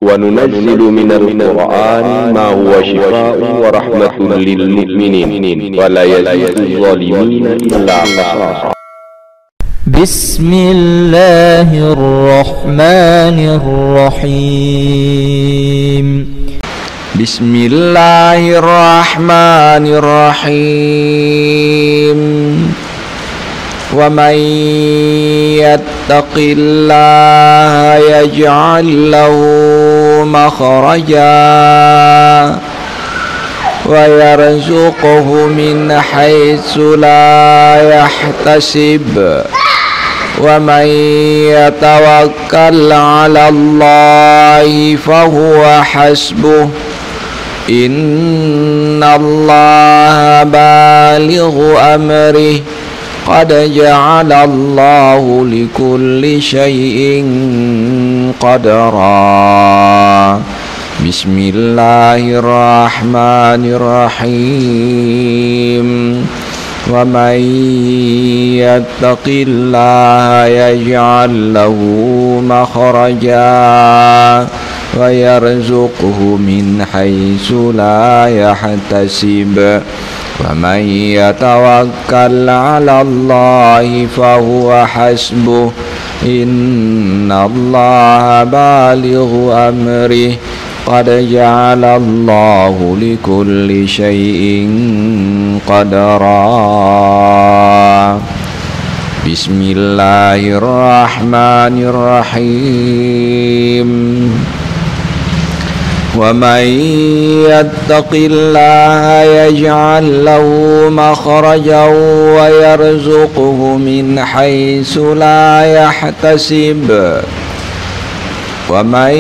وننزل من القرآن ما هو شفاء ورحمة للمؤمنين ولا يزيد الظالمين إلا خسارا. بسم الله الرحمن الرحيم. بسم الله الرحمن الرحيم. ومن يتق الله يجعل له مخرجا ويرزقه من حيث لا يحتسب ومن يتوكل على الله فهو حسبه إن الله بالغ أمره قد جعل الله لكل شيء قدرا. بسم الله الرحمن الرحيم. ومن يتق الله يجعل له مخرجا ويرزقه من حيث لا يحتسب ومن يتوكل على الله فهو حسبه إن الله بالغ أمره قد جعل الله لكل شيء قدرا. بسم الله الرحمن الرحيم. ومن يتق الله يجعل له مخرجا ويرزقه من حيث لا يحتسب ومن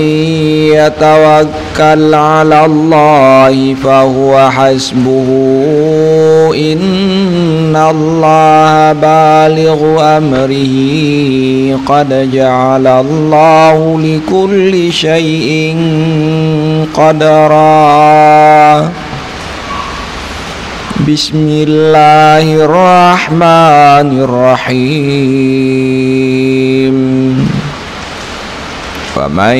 يتوكل على الله فهو حسبه إن الله بالغ أمره قد جعل الله لكل شيء قدرا. بسم الله الرحمن الرحيم. ومن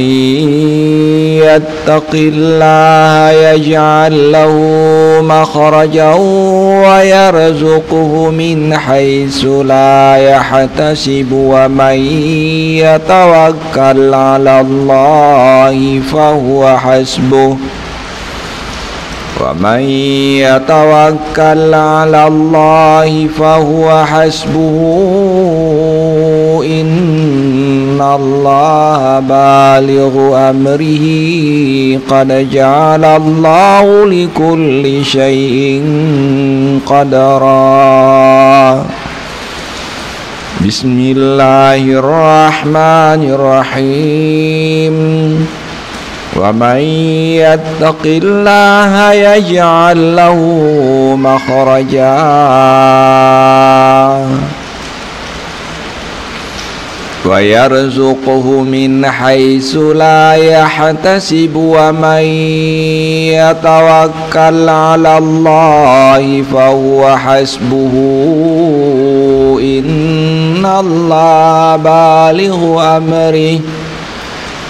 يتق الله يجعل له مخرجا ويرزقه من حيث لا يحتسب ومن يتوكل على الله فهو حسبه ومن يتوكل على الله فهو حسبه إن الله بالغ أمره قد جعل الله لكل شيء قدرا. بسم الله الرحمن الرحيم. ومن يتق الله يجعل له مخرجا ويرزقه من حيث لا يحتسب ومن يتوكل على الله فهو حسبه إن الله بالغ أمره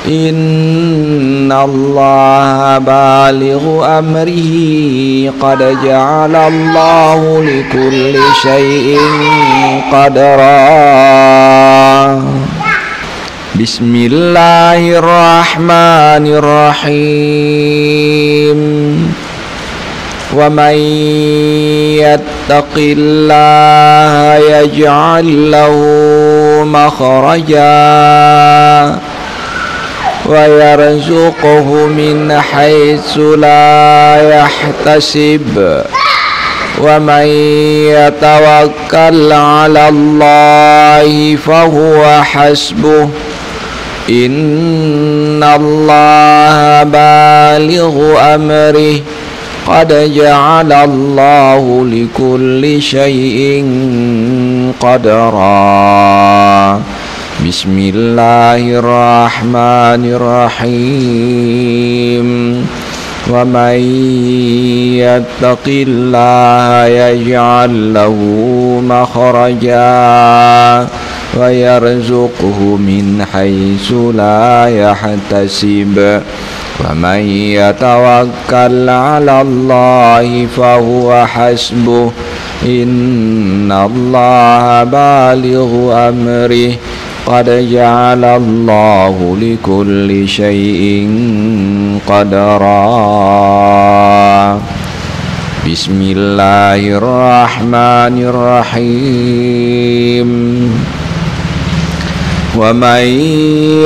إن الله بالغ أمره قد جعل الله لكل شيء قدرا. بسم الله الرحمن الرحيم. ومن يتق الله يجعل له مخرجا ويرزقه من حيث لا يحتسب ومن يتوكل على الله فهو حسبه إن الله بالغ أمره قد جعل الله لكل شيء قدرا. بسم الله الرحمن الرحيم. ومن يتق الله يجعل له مخرجا ويرزقه من حيث لا يحتسب ومن يتوكل على الله فهو حسبه إن الله بالغ أمره قد جعل الله لكل شيء قدرا بسم الله الرحمن الرحيم ومن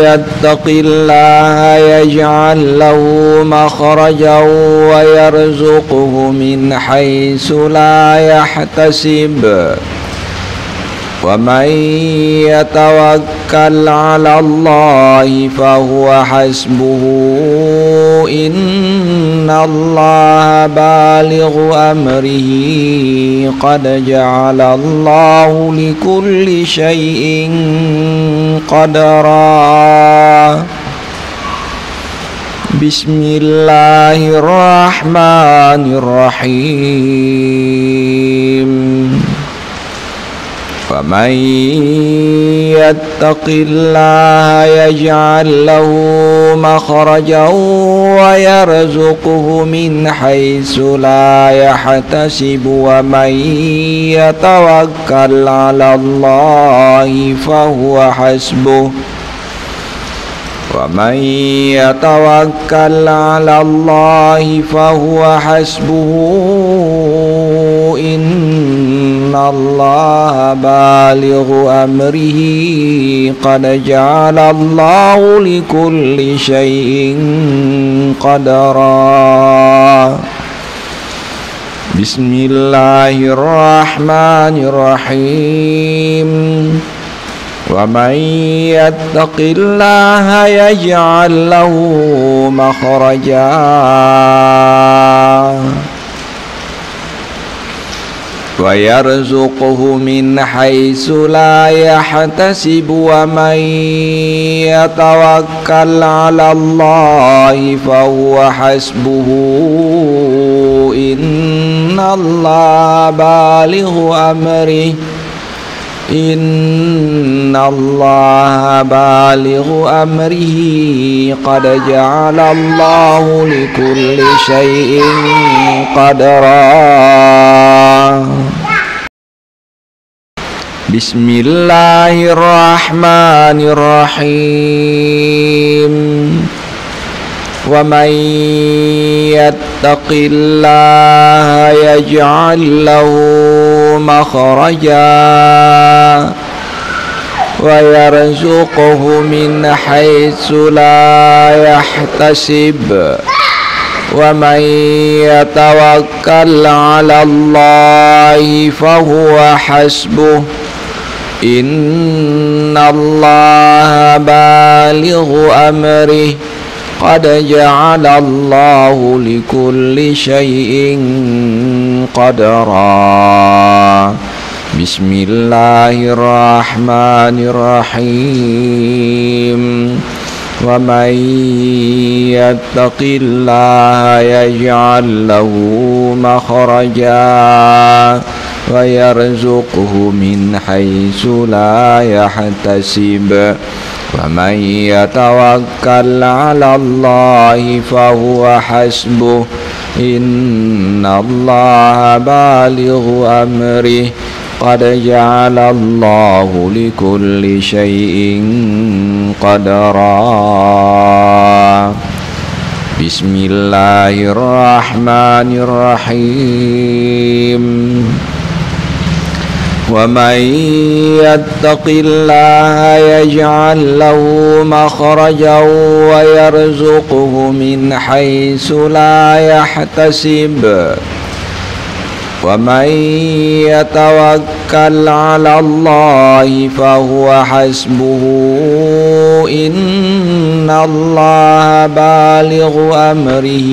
يتق الله يجعل له مخرجا ويرزقه من حيث لا يحتسب ومن يتوكل على الله فهو حسبه إن الله بالغ أمره قد جعل الله لكل شيء قدرا بسم الله الرحمن الرحيم ومن يتق الله يجعل له مخرجا ويرزقه من حيث لا يحتسب ومن يتوكل على الله فهو حسبه ومن يتوكل على الله فهو حسبه إن الله بالغ أمره قد جعل الله لكل شيء قدرا بسم الله الرحمن الرحيم ومن يتق الله يجعل له مخرجا ويرزقه من حيث لا يحتسب ومن يتوكل على الله فهو حسبه إن الله بالغ أمره إن الله بالغ أمره قد جعل الله لكل شيء قدرا بسم الله الرحمن الرحيم ومن يتق الله يجعل له مخرجا ويرزقه من حيث لا يحتسب ومن يتوكل على الله فهو حسبه إن الله بالغ أمره قد جعل الله لكل شيء قدرا بسم الله الرحمن الرحيم ومن يتق الله يجعل له مخرجا ويرزقه من حيث لا يحتسب ومن يتوكل على الله فهو حسبه إن الله بالغ أمره قد جعل الله لكل شيء قدرا بسم الله الرحمن الرحيم ومن يتق الله يجعل له مخرجا ويرزقه من حيث لا يحتسب ومن يتوكل على الله فهو حسبه إن الله بالغ أمره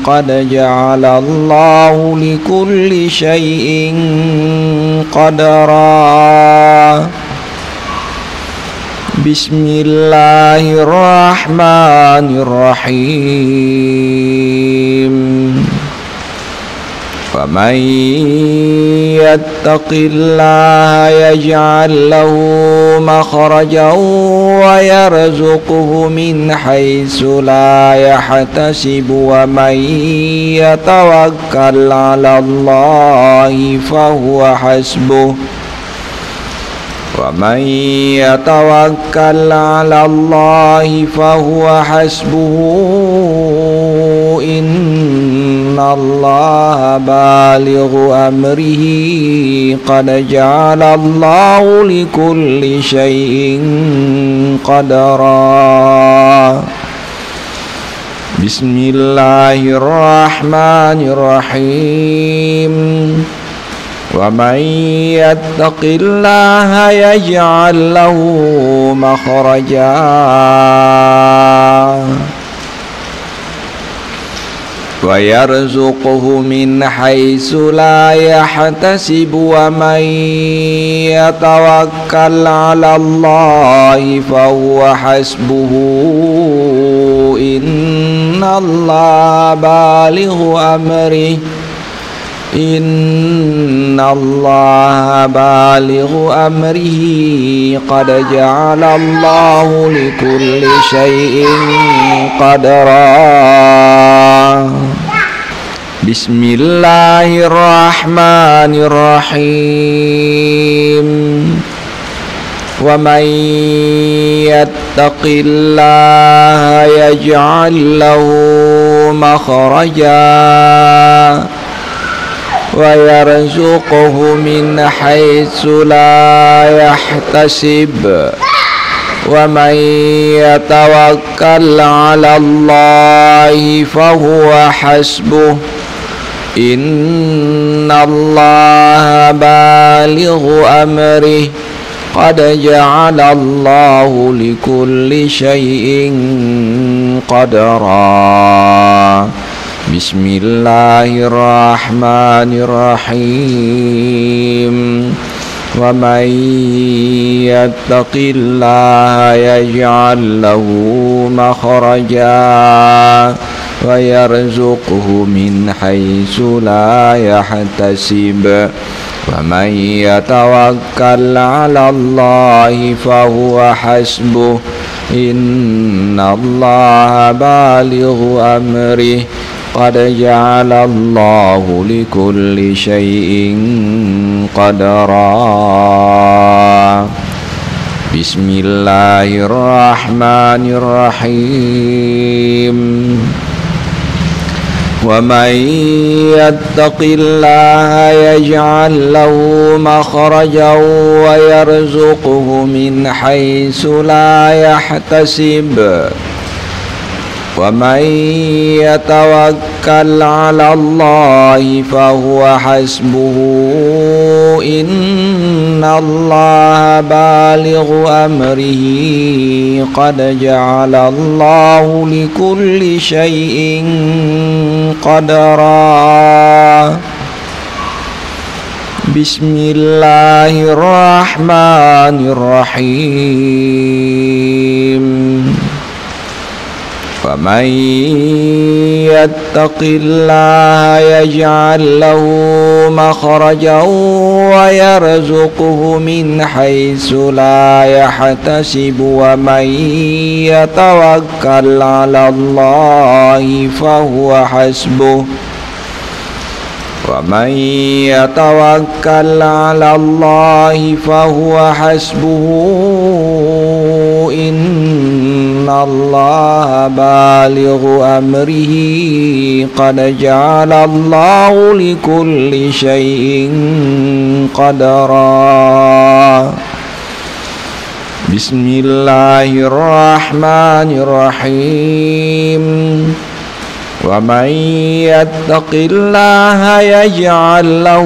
قد جعل الله لكل شيء قدرا بسم الله الرحمن الرحيم ومن يتق الله يجعل له مخرجا ويرزقه من حيث لا يحتسب ومن يتوكل على الله فهو حسبه ومن يتوكل على الله فهو حسبه إن الله بالغ أمره قد جعل الله لكل شيء قدرا بسم الله الرحمن الرحيم ومن يتق الله يجعل له مخرجا ويرزقه من حيث لا يحتسب ومن يتوكل على الله فهو حسبه إن الله بالغ أمره إن الله بالغ أمره قد جعل الله لكل شيء قدرا بسم الله الرحمن الرحيم ومن يتق الله يجعل له مخرجا ويرزقه من حيث لا يحتسب ومن يتوكل على الله فهو حسبه إن الله بالغ أمره قد جعل الله لكل شيء قدرا بسم الله الرحمن الرحيم ومن يتق الله يجعل له مخرجا ويرزقه من حيث لا يحتسب ومن يتوكل على الله فهو حسبه إن الله بالغ أمره قد جعل الله لكل شيء قدرا بسم الله الرحمن الرحيم ومن يتق الله يجعل له مخرجا ويرزقه من حيث لا يحتسب ومن يتوكل على الله فهو حسبه إن الله بالغ أمره قد جعل الله لكل شيء قدرا بسم الله الرحمن الرحيم ومن يتق الله يجعل له مخرجا ويرزقه من حيث لا يحتسب ومن يتوكل على الله فهو حسبه ومن يتوكل على الله فهو حسبه إن الله بالغ أمره قد جعل الله لكل شيء قدرا بسم الله الرحمن الرحيم ومن يتق الله يجعل له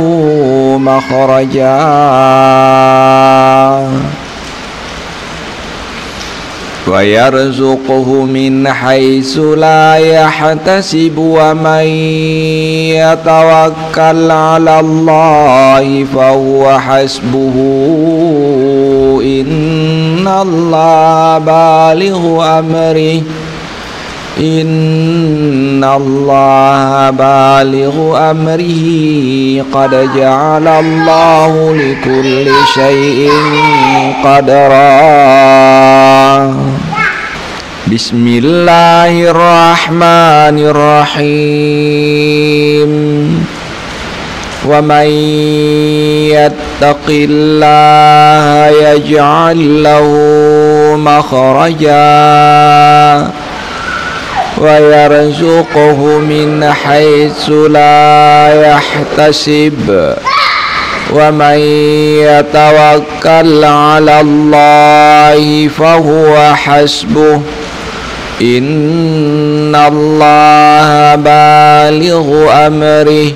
مخرجا ويرزقه من حيث لا يحتسب ومن يتوكل على الله فهو حسبه إن الله بالغ أمره إن الله بالغ أمره قد جعل الله لكل شيء قدرا بسم الله الرحمن الرحيم ومن يتق الله يجعل له مخرجا ويرزقه من حيث لا يحتسب ومن يتوكل على الله فهو حسبه إن الله بالغ أمره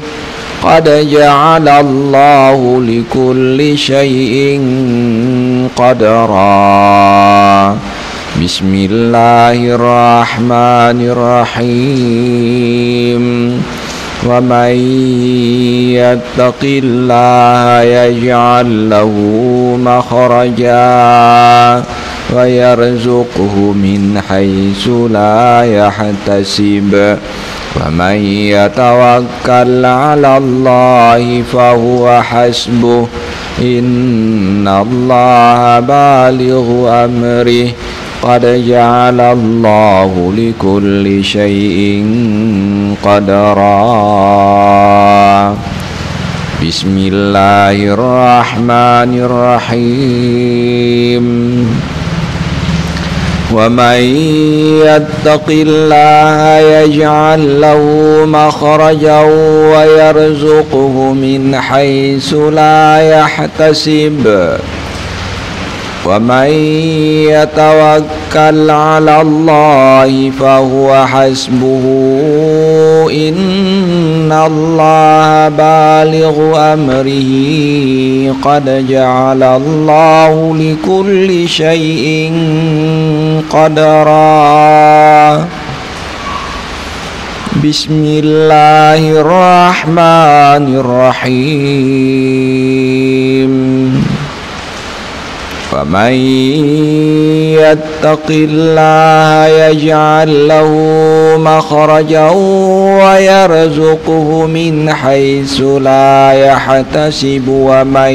قد جعل الله لكل شيء قدرا بسم الله الرحمن الرحيم ومن يتق الله يجعل له مخرجا ويرزقه من حيث لا يحتسب ومن يتوكل على الله فهو حسبه إن الله بالغ أمره قد جعل الله لكل شيء قدرا بسم الله الرحمن الرحيم ومن يتق الله يجعل له مخرجا ويرزقه من حيث لا يحتسب ومن يتوكل على الله فهو حسبه إن الله بالغ أمره قد جعل الله لكل شيء قدرا بسم الله الرحمن الرحيم ومن يتق الله يجعل له مخرجا ويرزقه من حيث لا يحتسب ومن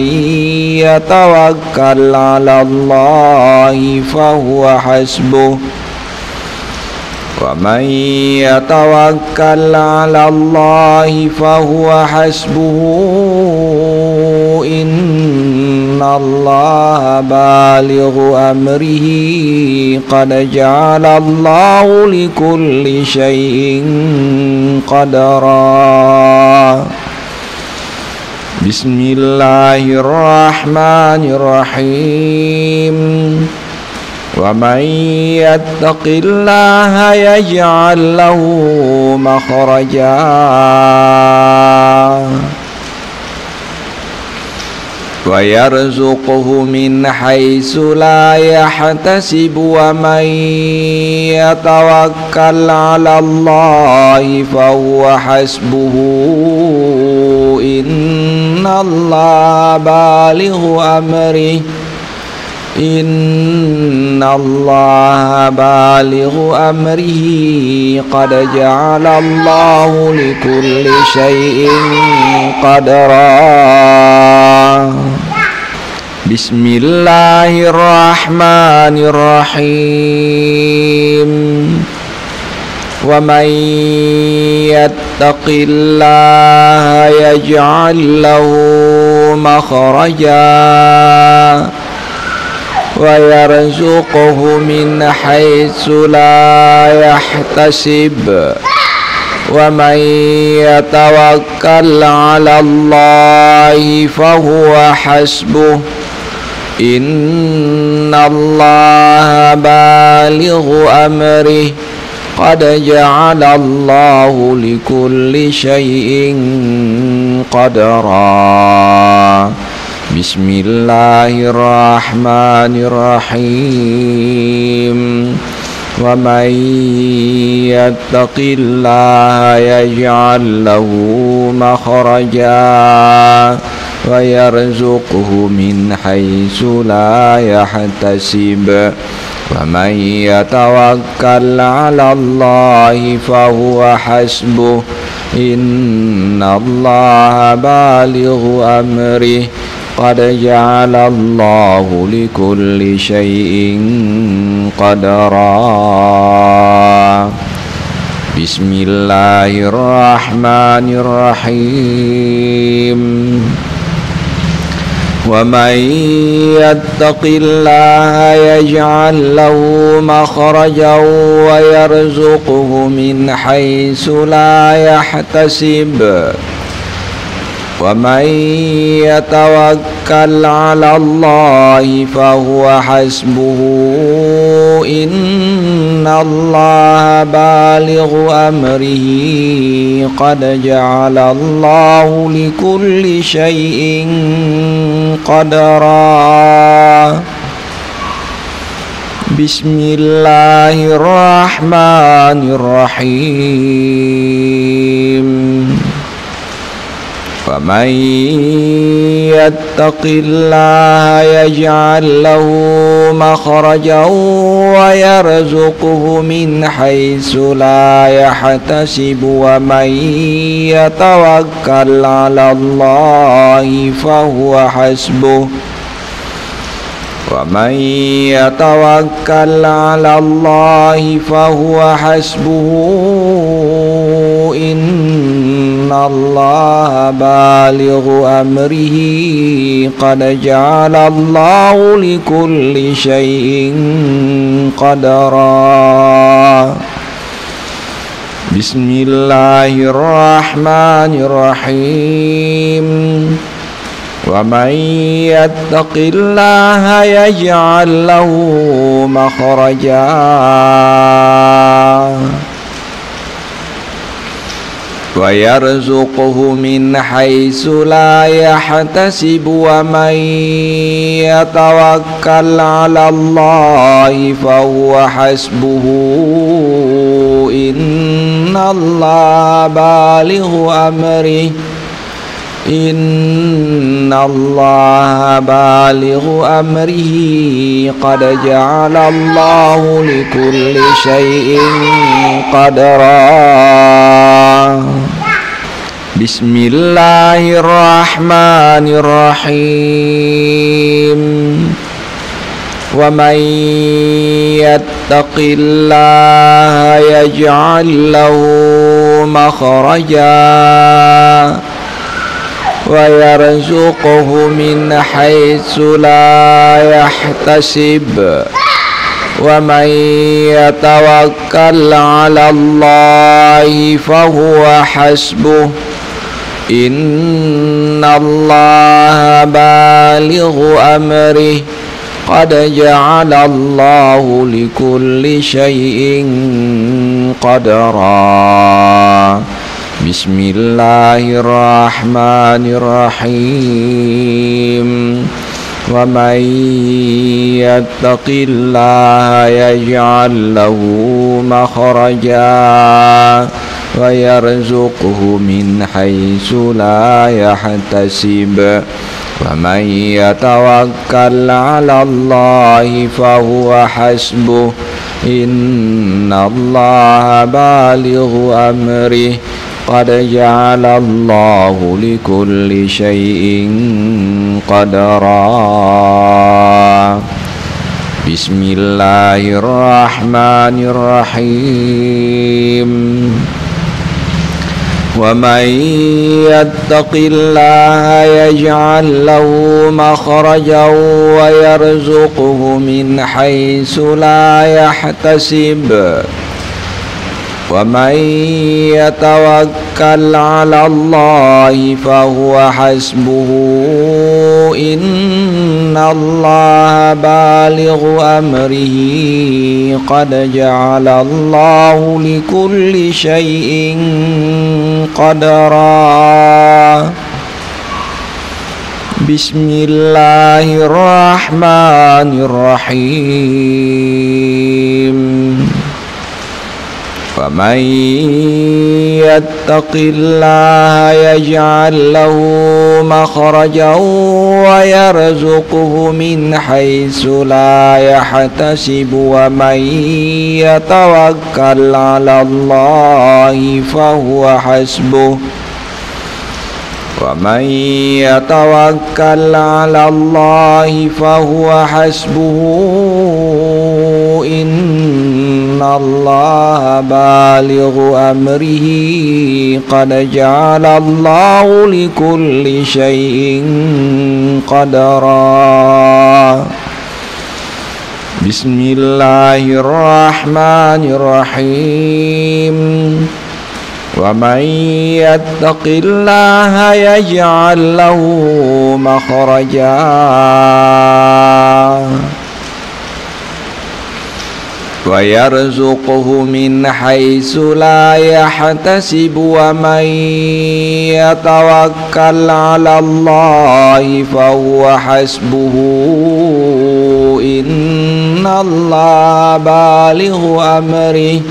يتوكل على الله فهو حسبه ومن يتوكل على الله فهو حسبه إن الله بالغ أمره قد جعل الله لكل شيء قدرا بسم الله الرحمن الرحيم ومن يتق الله يجعل له مخرجا ويرزقه من حيث لا يحتسب ومن يتوكل على الله فهو حسبه إن الله بالغ أمره إن الله بالغ أمره قد جعل الله لكل شيء قدرا بسم الله الرحمن الرحيم ومن يتق الله يجعل له مخرجا ويرزقه من حيث لا يحتسب ومن يتوكل على الله فهو حسبه إن الله بالغ أمره قد جعل الله لكل شيء قدرا بسم الله الرحمن الرحيم ومن يتق الله يجعل له مخرجا ويرزقه من حيث لا يحتسب ومن يتوكل على الله فهو حسبه إن الله بالغ أمره قد جعل الله لكل شيء قدرا بسم الله الرحمن الرحيم ومن يتق الله يجعل له مخرجا ويرزقه من حيث لا يحتسب ومن يتوكل على الله فهو حسبه إن الله بالغ أمره قد جعل الله لكل شيء قدرا بسم الله الرحمن الرحيم ومن يتق الله يجعل له مخرجا ويرزقه من حيث لا يحتسب ومن يتوكل على الله فهو حسبه ومن يتوكل على الله فهو حسبه إن الله بالغ أمره قد جعل الله لكل شيء قدرا بسم الله الرحمن الرحيم ومن يتق الله يجعل له مخرجا ويرزقه من حيث لا يحتسب ومن يتوكل على الله فهو حسبه إن الله بالغ أمره إن الله بالغ أمره قد جعل الله لكل شيء قدرا بسم الله الرحمن الرحيم ومن يتق الله يجعل له مخرجا ويرزقه من حيث لا يحتسب ومن يتوكل على الله فهو حسبه إن الله بالغ أمره قد جعل الله لكل شيء قدرا بسم الله الرحمن الرحيم ومن يتق الله يجعل له مخرجا ويرزقه من حيث لا يحتسب ومن يتوكل على الله فهو حسبه إن الله بالغ أمره قد جعل الله لكل شيء قدرا بسم الله الرحمن الرحيم ومن يتق الله يجعل له مخرجا ويرزقه من حيث لا يحتسب ومن يتوكل على الله فهو حسبه إن الله بالغ أمره قد جعل الله لكل شيء قدرا بسم الله الرحمن الرحيم ومن يتق الله يجعل له مخرجا ويرزقه من حيث لا يحتسب ومن يتوكل على الله فهو حسبه ومن يتوكل على الله فهو حسبه إن الله بالغ أمره قد جعل الله لكل شيء قدرا بسم الله الرحمن الرحيم ومن يتق الله يجعل له مخرجا ويرزقه من حيث لا يحتسب ومن يتوكل على الله فهو حسبه إن الله بالغ أمره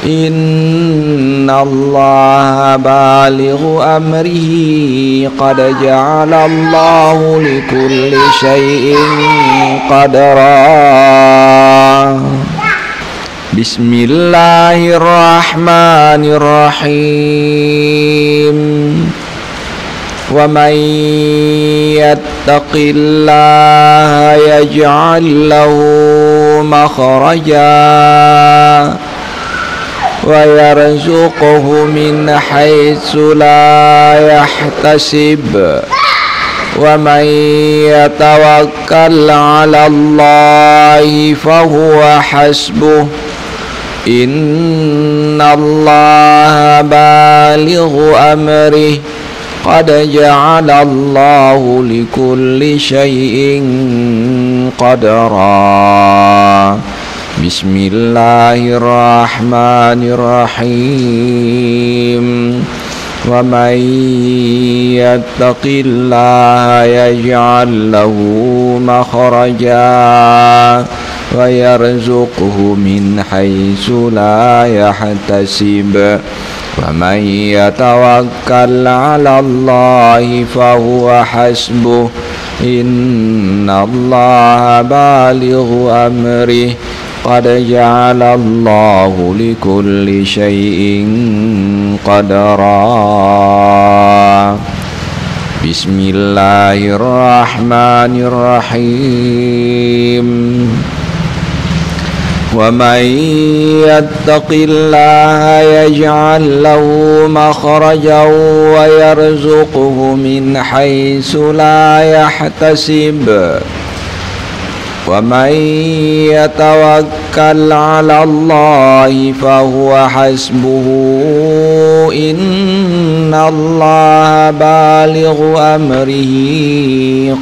إن الله بالغ أمره قد جعل الله لكل شيء قدرا بسم الله الرحمن الرحيم ومن يتق الله يجعل له مخرجا ويرزقه من حيث لا يحتسب ومن يتوكل على الله فهو حسبه إن الله بالغ أمره قد جعل الله لكل شيء قدرا بسم الله الرحمن الرحيم ومن يتق الله يجعل له مخرجا ويرزقه من حيث لا يحتسب ومن يتوكل على الله فهو حسبه إن الله بالغ أمره قد جعل الله لكل شيء قدرا بسم الله الرحمن الرحيم ومن يتق الله يجعل له مخرجا ويرزقه من حيث لا يحتسب ومن يتوكل على الله فهو حسبه إن الله بالغ أمره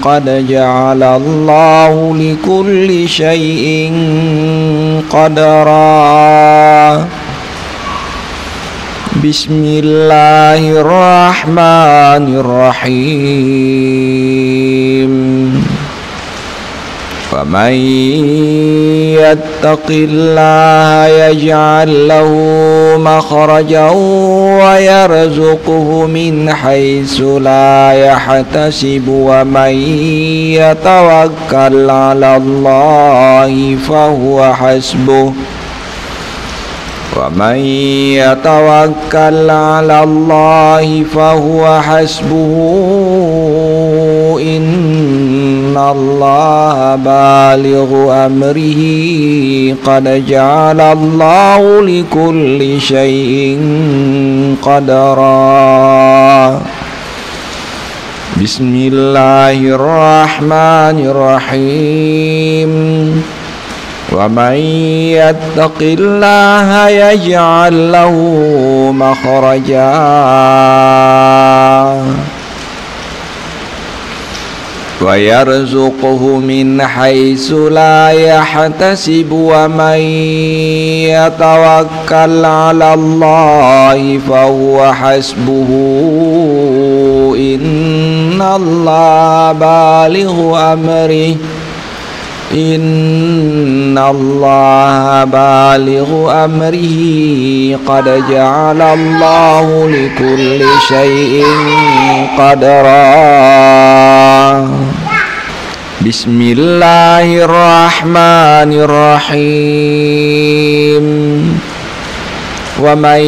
قد جعل الله لكل شيء قدرا بسم الله الرحمن الرحيم ومن يتق الله يجعل له مخرجا ويرزقه من حيث لا يحتسب ومن يتوكل على الله فهو حسبه ومن يتوكل على الله فهو حسبه إن الله بالغ أمره قد جعل الله لكل شيء قدرا بسم الله الرحمن الرحيم ومن يتق الله يجعل له مخرجا ويرزقه من حيث لا يحتسب ومن يتوكل على الله فهو حسبه إن الله بالغ أمره إن الله بالغ أمره قد جعل الله لكل شيء قدرا بسم الله الرحمن الرحيم ومن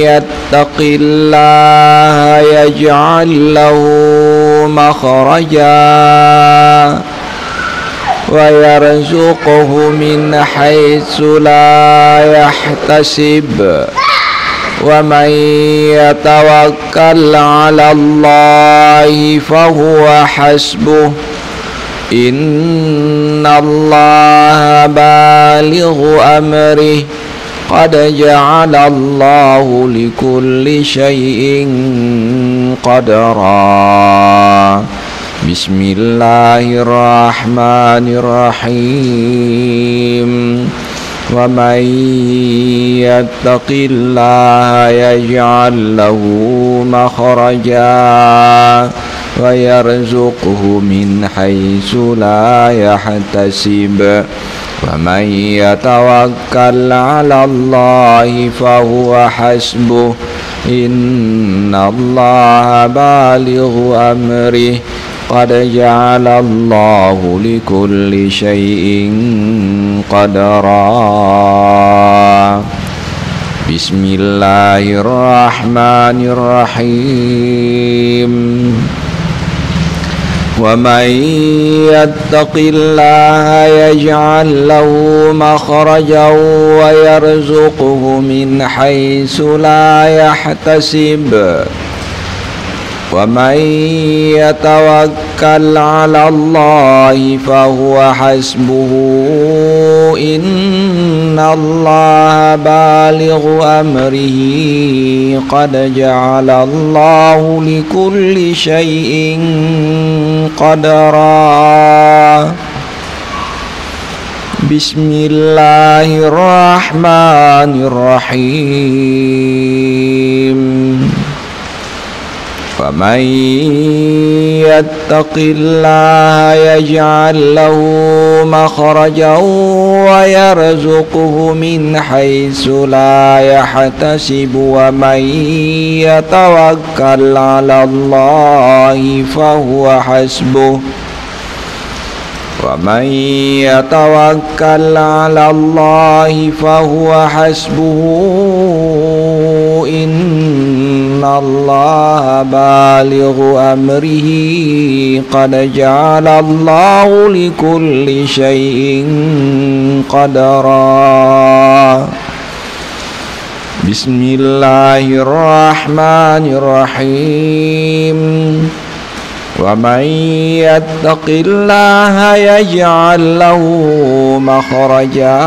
يتق الله يجعل له مخرجا ويرزقه من حيث لا يحتسب ومن يتوكل على الله فهو حسبه إن الله بالغ أمره قد جعل الله لكل شيء قدرا بسم الله الرحمن الرحيم ومن يتق الله يجعل له مخرجا ويرزقه من حيث لا يحتسب ومن يتوكل على الله فهو حسبه إن الله بالغ أمره قد جعل الله لكل شيء قدرا بسم الله الرحمن الرحيم ومن يتق الله يجعل له مخرجا ويرزقه من حيث لا يحتسب ومن يتوكل على الله فهو حسبه إن الله بالغ أمره قد جعل الله لكل شيء قدرا بسم الله الرحمن الرحيم ومن يتق الله يجعل له مخرجا ويرزقه من حيث لا يحتسب ومن يتوكل على الله فهو حسبه ومن يتوكل على الله فهو حسبه إن الله بالغ أمره قد جعل الله لكل شيء قدرا بسم الله الرحمن الرحيم ومن يتق الله يجعل له مخرجا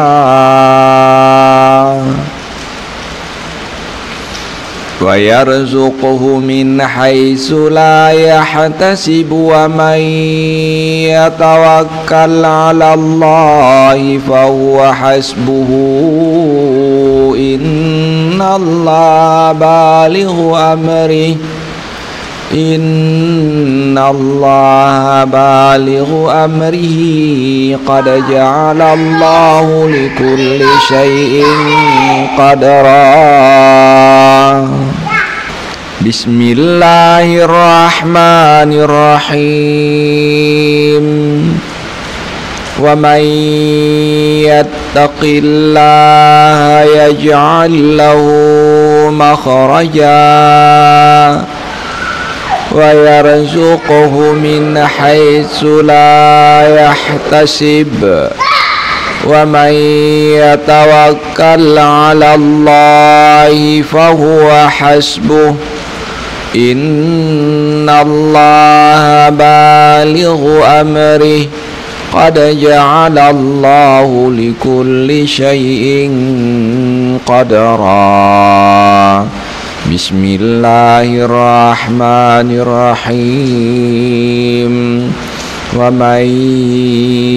ويرزقه من حيث لا يحتسب ومن يتوكل على الله فهو حسبه إن الله بالغ أمره إن الله بالغ أمره قد جعل الله لكل شيء قدرا بسم الله الرحمن الرحيم ومن يتق الله يجعل له مخرجا ويرزقه من حيث لا يحتسب ومن يتوكل على الله فهو حسبه إن الله بالغ أمره قد جعل الله لكل شيء قدرا بسم الله الرحمن الرحيم ومن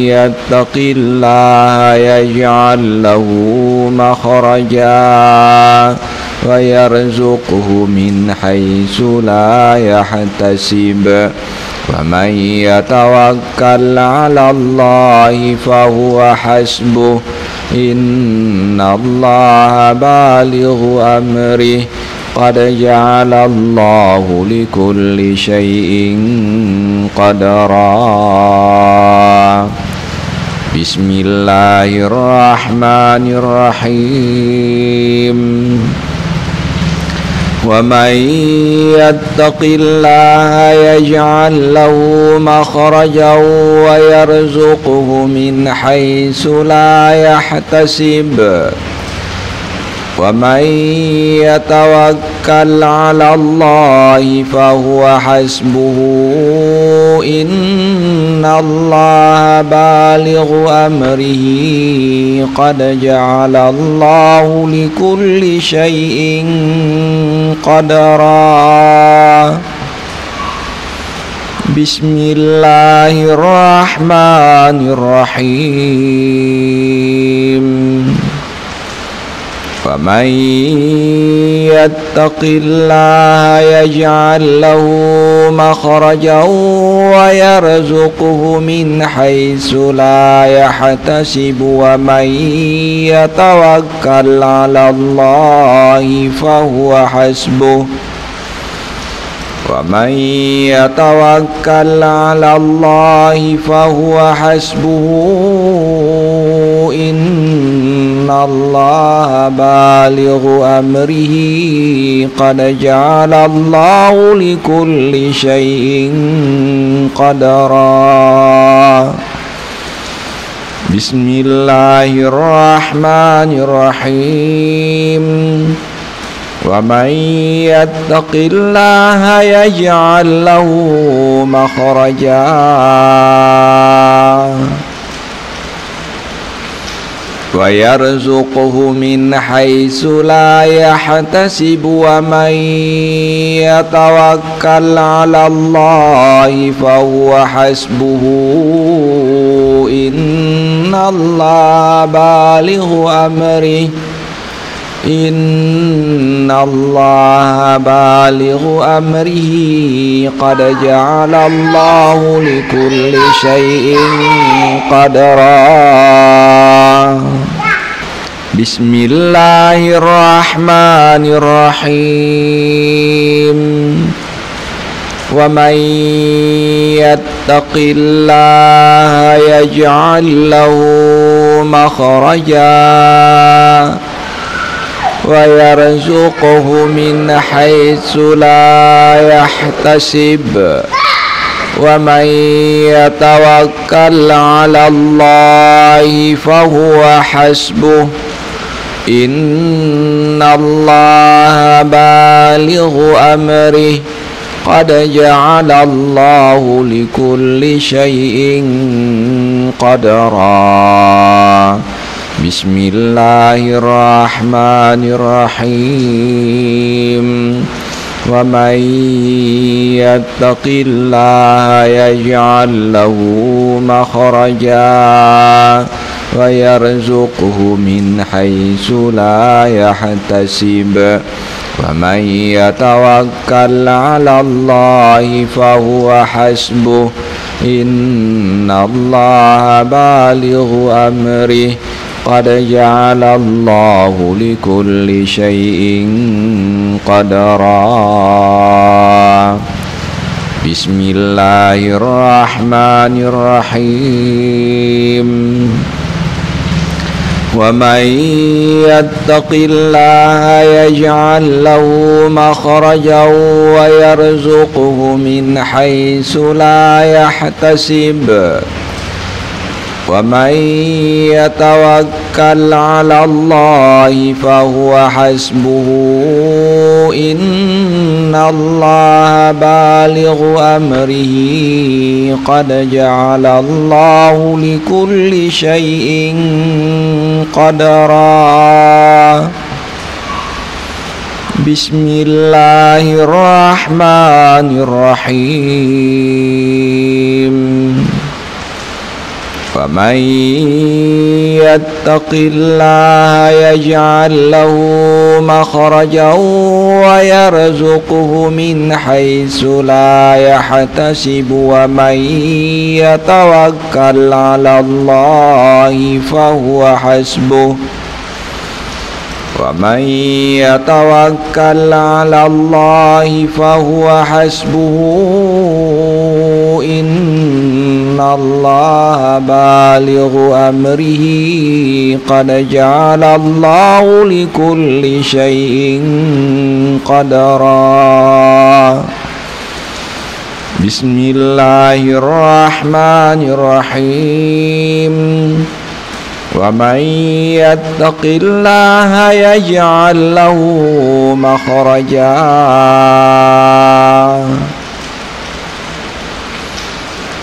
يتق الله يجعل له مخرجا ويرزقه من حيث لا يحتسب ومن يتوكل على الله فهو حسبه إن الله بالغ أمره قد جعل الله لكل شيء قدرا بسم الله الرحمن الرحيم ومن يتق الله يجعل له مخرجا ويرزقه من حيث لا يحتسب ومن يتوكل على الله فهو حسبه إن الله بالغ أمره قد جعل الله لكل شيء قدرا بسم الله الرحمن الرحيم ومن يتق الله يجعل له مخرجا ويرزقه من حيث لا يحتسب ومن يتوكل على الله فهو حسبه ومن يتوكل على الله فهو حسبه إن الله بالغ أمره قد جعل الله لكل شيء قدرا بسم الله الرحمن الرحيم ومن يتق الله يجعل له مخرجا ويرزقه من حيث لا يحتسب ومن يتوكل على الله فهو حسبه إن الله بالغ أمره إن الله بالغ أمره قد جعل الله لكل شيء قدرا بسم الله الرحمن الرحيم ومن يتق الله يجعل له مخرجا ويرزقه من حيث لا يحتسب ومن يتوكل على الله فهو حسبه إن الله بالغ أمره قد جعل الله لكل شيء قدرا بسم الله الرحمن الرحيم ومن يتق الله يجعل له مخرجا ويرزقه من حيث لا يحتسب ومن يتوكل على الله فهو حسبه إن الله بالغ أمره قد جعل الله لكل شيء قدرا بسم الله الرحمن الرحيم ومن يتق الله يجعل له مخرجا ويرزقه من حيث لا يحتسب ومن يتوكل على الله فهو حسبه إن الله بالغ أمره قد جعل الله لكل شيء قدرا بسم الله الرحمن الرحيم ومن يتق الله يجعل له مخرجا ويرزقه من حيث لا يحتسب ومن يتوكل على الله فهو حسبه ومن يتوكل على الله فهو حسبه إن الله بالغ أمره قد جعل الله لكل شيء قدرا بسم الله الرحمن الرحيم ومن يتق الله يجعل له مخرجا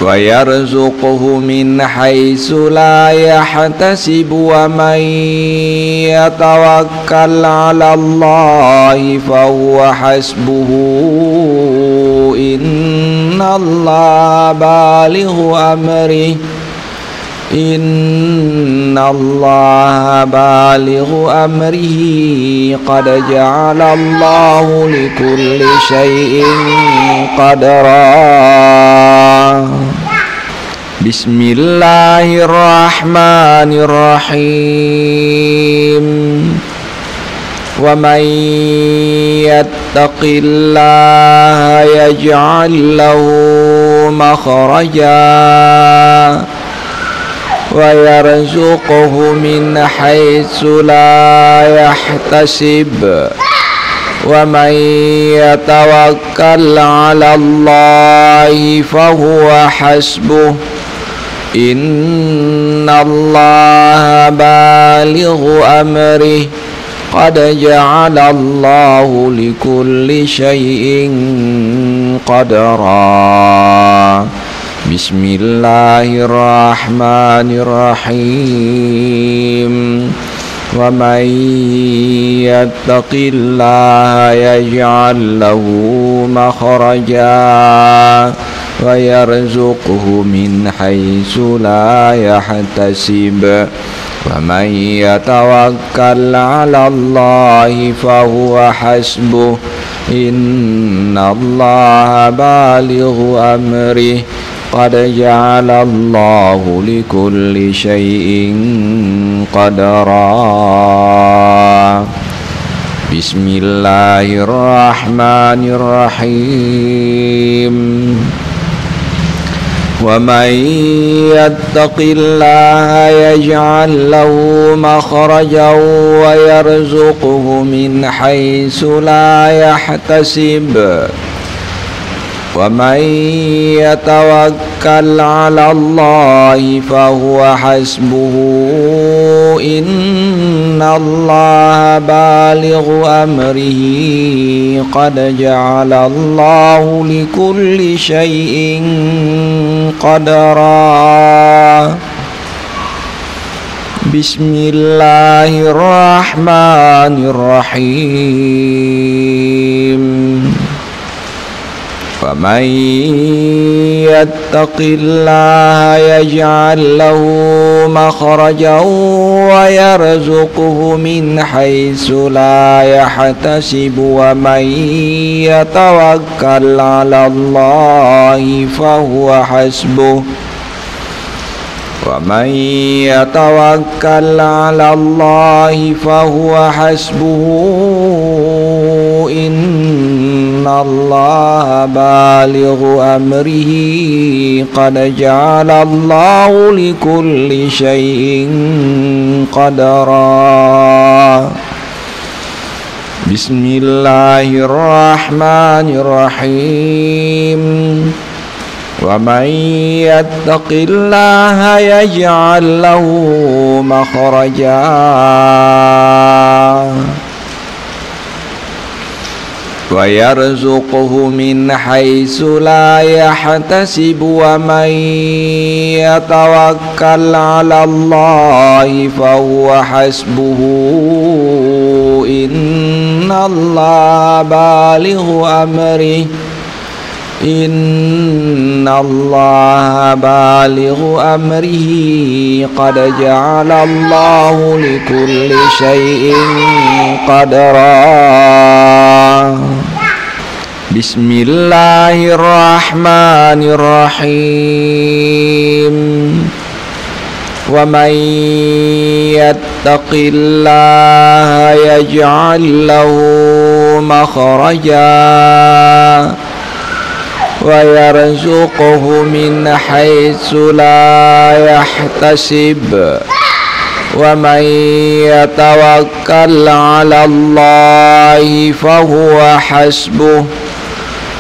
ويرزقه من حيث لا يحتسب ومن يتوكل على الله فهو حسبه إن الله بالغ أمره إن الله بالغ أمره قد جعل الله لكل شيء قدرا بسم الله الرحمن الرحيم ومن يتق الله يجعل له مخرجا ويرزقه من حيث لا يحتسب ومن يتوكل على الله فهو حسبه إن الله بالغ أمره قد جعل الله لكل شيء قدرا بسم الله الرحمن الرحيم ومن يتق الله يجعل له مخرجا ويرزقه من حيث لا يحتسب ومن يتوكل على الله فهو حسبه إن الله بالغ أمره قد جعل الله لكل شيء قدرا بسم الله الرحمن الرحيم ومن يتق الله يجعل له مخرجا ويرزقه من حيث لا يحتسب ومن يتوكل على الله فهو حسبه إن الله بالغ أمره قد جعل الله لكل شيء قدرا بسم الله الرحمن الرحيم ومن يتق الله يجعل له مخرجا ويرزقه من حيث لا يحتسب ومن يتوكل على الله فهو حسبه ومن يتوكل على الله فهو حسبه إن الله بالغ أمره قد جعل الله لكل شيء قدرا بسم الله الرحمن الرحيم ومن يتق الله يجعل له مخرجا ويرزقه من حيث لا يحتسب ومن يتوكل على الله فهو حسبه إن الله بالغ أمره إن الله بالغ أمره قد جعل الله لكل شيء قدرا بسم الله الرحمن الرحيم ومن يتق الله يجعل له مخرجا ويرزقه من حيث لا يحتسب ومن يتوكل على الله فهو حسبه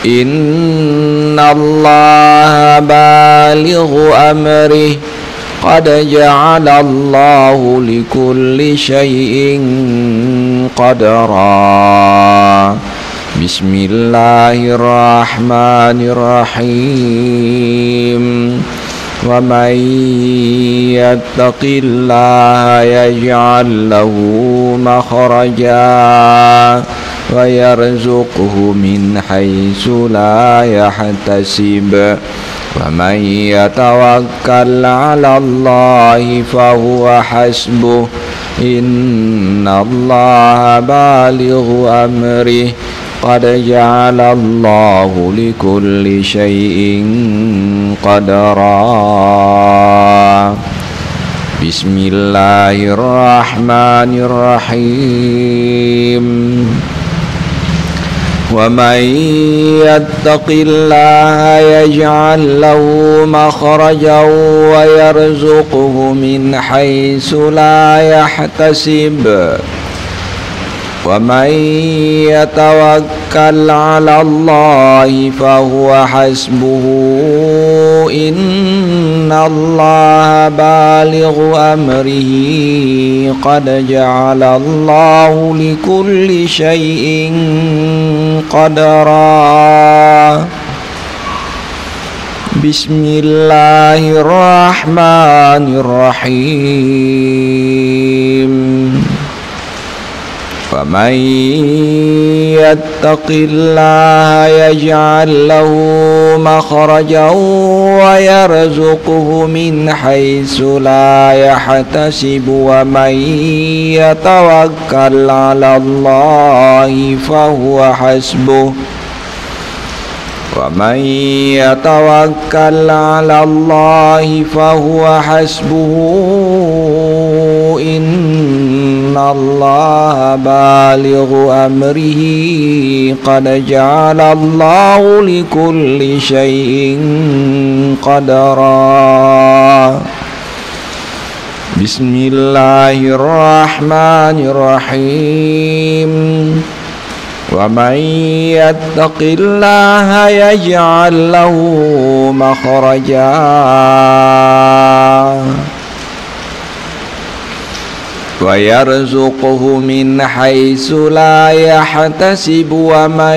إن الله بالغ أمره قد جعل الله لكل شيء قدرا بسم الله الرحمن الرحيم ومن يتق الله يجعل له مخرجا ويرزقه من حيث لا يحتسب ومن يتوكل على الله فهو حسبه إن الله بالغ أمره قد جعل الله لكل شيء قدرا بسم الله الرحمن الرحيم ومن يتق الله يجعل له مخرجا ويرزقه من حيث لا يحتسب ومن يتوكل على الله فهو حسبه إن الله بالغ أمره قد جعل الله لكل شيء قدرا بسم الله الرحمن الرحيم ومن يتق الله يجعل له مخرجا ويرزقه من حيث لا يحتسب ومن يتوكل على الله فهو حسبه ومن يتوكل على الله فهو حسبه إن الله بالغ أمره قد جعل الله لكل شيء قدرا بسم الله الرحمن الرحيم ومن يتق الله يجعل له مخرجا ويرزقه من حيث لا يحتسب ومن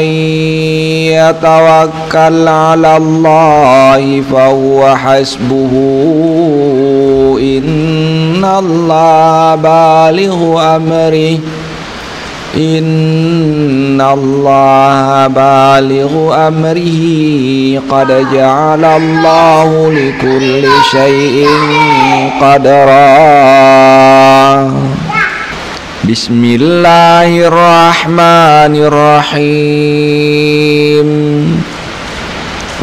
يتوكل على الله فهو حسبه إن الله بالغ أمره إن الله بالغ أمره قد جعل الله لكل شيء قدرا بسم الله الرحمن الرحيم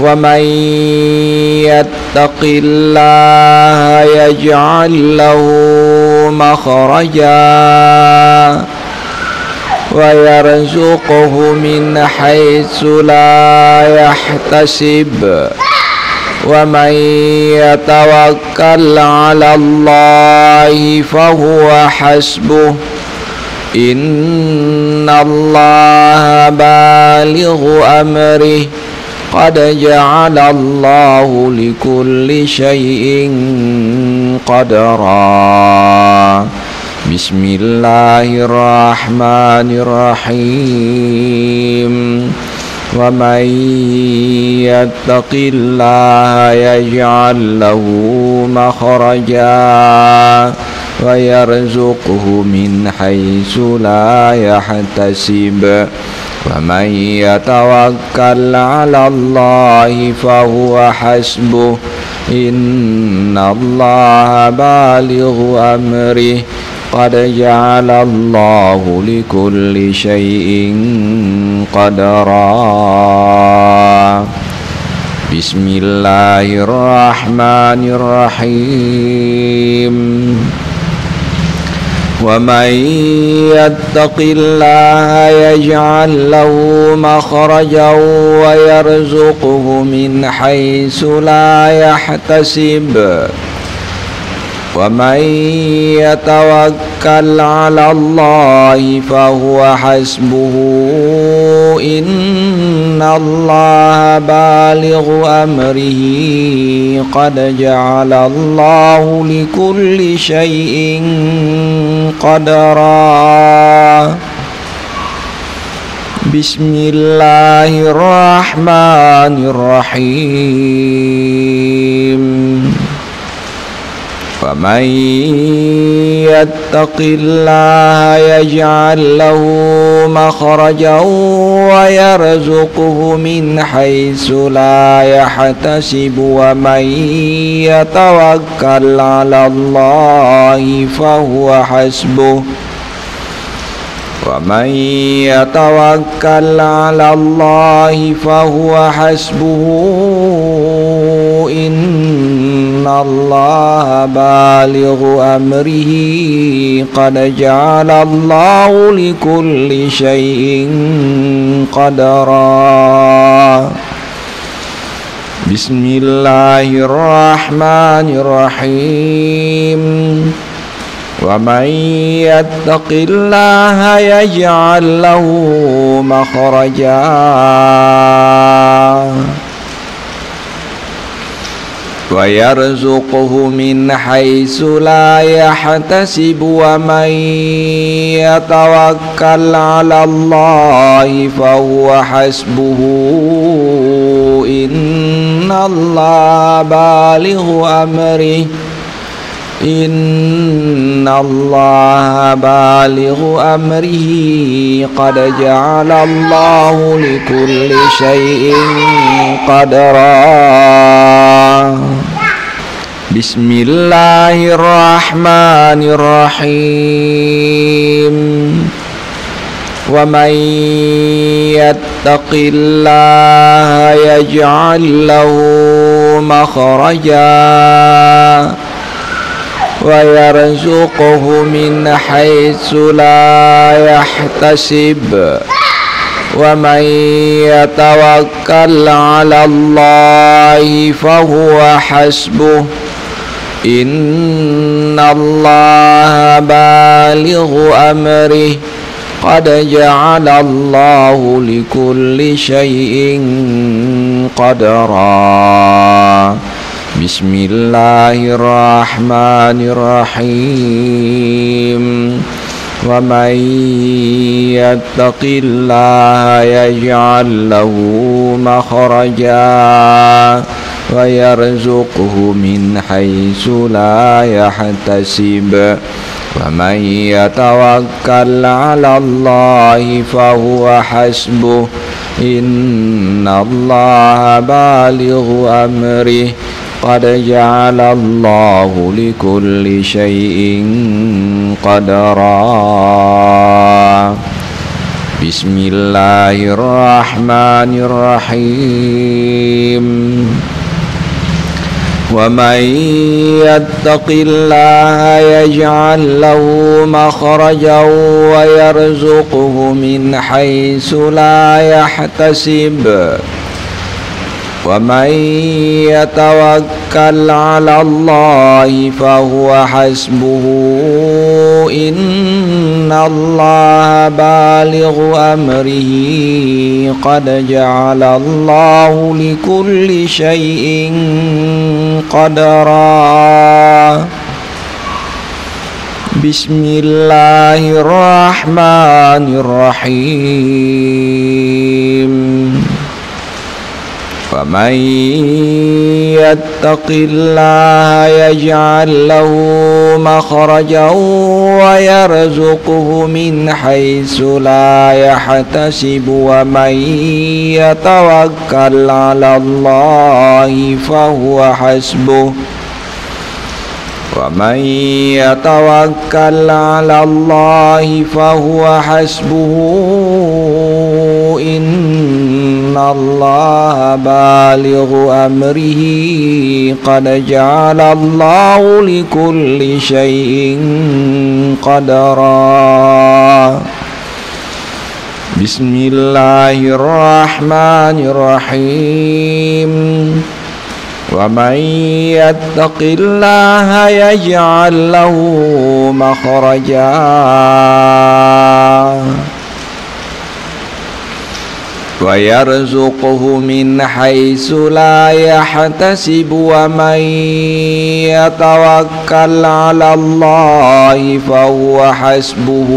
ومن يتق الله يجعل له مخرجا ويرزقه من حيث لا يحتسب ومن يتوكل على الله فهو حسبه إن الله بالغ أمره قد جعل الله لكل شيء قدرا بسم الله الرحمن الرحيم ومن يتق الله يجعل له مخرجا ويرزقه من حيث لا يحتسب ومن يتوكل على الله فهو حسبه إن الله بالغ أمره قد جعل الله لكل شيء قدرا بسم الله الرحمن الرحيم ومن يتق الله يجعل له مخرجا ويرزقه من حيث لا يحتسب ومن يتوكل على الله فهو حسبه إن الله بالغ أمره قد جعل الله لكل شيء قدرا بسم الله الرحمن الرحيم ومن يتق الله يجعل له مخرجا ويرزقه من حيث لا يحتسب ومن يتوكل على الله فهو حسبه ومن يتوكل على الله فهو حسبه إن الله بالغ أمره قد جعل الله لكل شيء قدرا بسم الله الرحمن الرحيم ومن يتق الله يجعل له مخرجا ويرزقه من حيث لا يحتسب ومن يتوكل على الله فهو حسبه إن الله بالغ أمره إن الله بالغ أمره قد جعل الله لكل شيء قدرا بسم الله الرحمن الرحيم ومن يتق الله يجعل له مخرجا ويرزقه من حيث لا يحتسب ومن يتوكل على الله فهو حسبه إن الله بالغ أمره قد جعل الله لكل شيء قدرا بسم الله الرحمن الرحيم ومن يتق الله يجعل له مخرجا ويرزقه من حيث لا يحتسب ومن يتوكل على الله فهو حسبه إن الله بالغ أمره قد جعل الله لكل شيء قدرا بسم الله الرحمن الرحيم ومن يتق الله يجعل له مخرجا ويرزقه من حيث لا يحتسب ومن يتوكل على الله فهو حسبه إن الله بالغ أمره قد جعل الله لكل شيء قدرا بسم الله الرحمن الرحيم ومن يتق الله يجعل له مخرجا ويرزقه من حيث لا يحتسب ومن يتوكل على الله فهو حسبه إن الله بالغ أمره قد جعل الله لكل شيء قدرا بسم الله الرحمن الرحيم ومن يتق الله يجعل له مخرجا ويرزقه من حيث لا يحتسب ومن يتوكل على الله فهو حسبه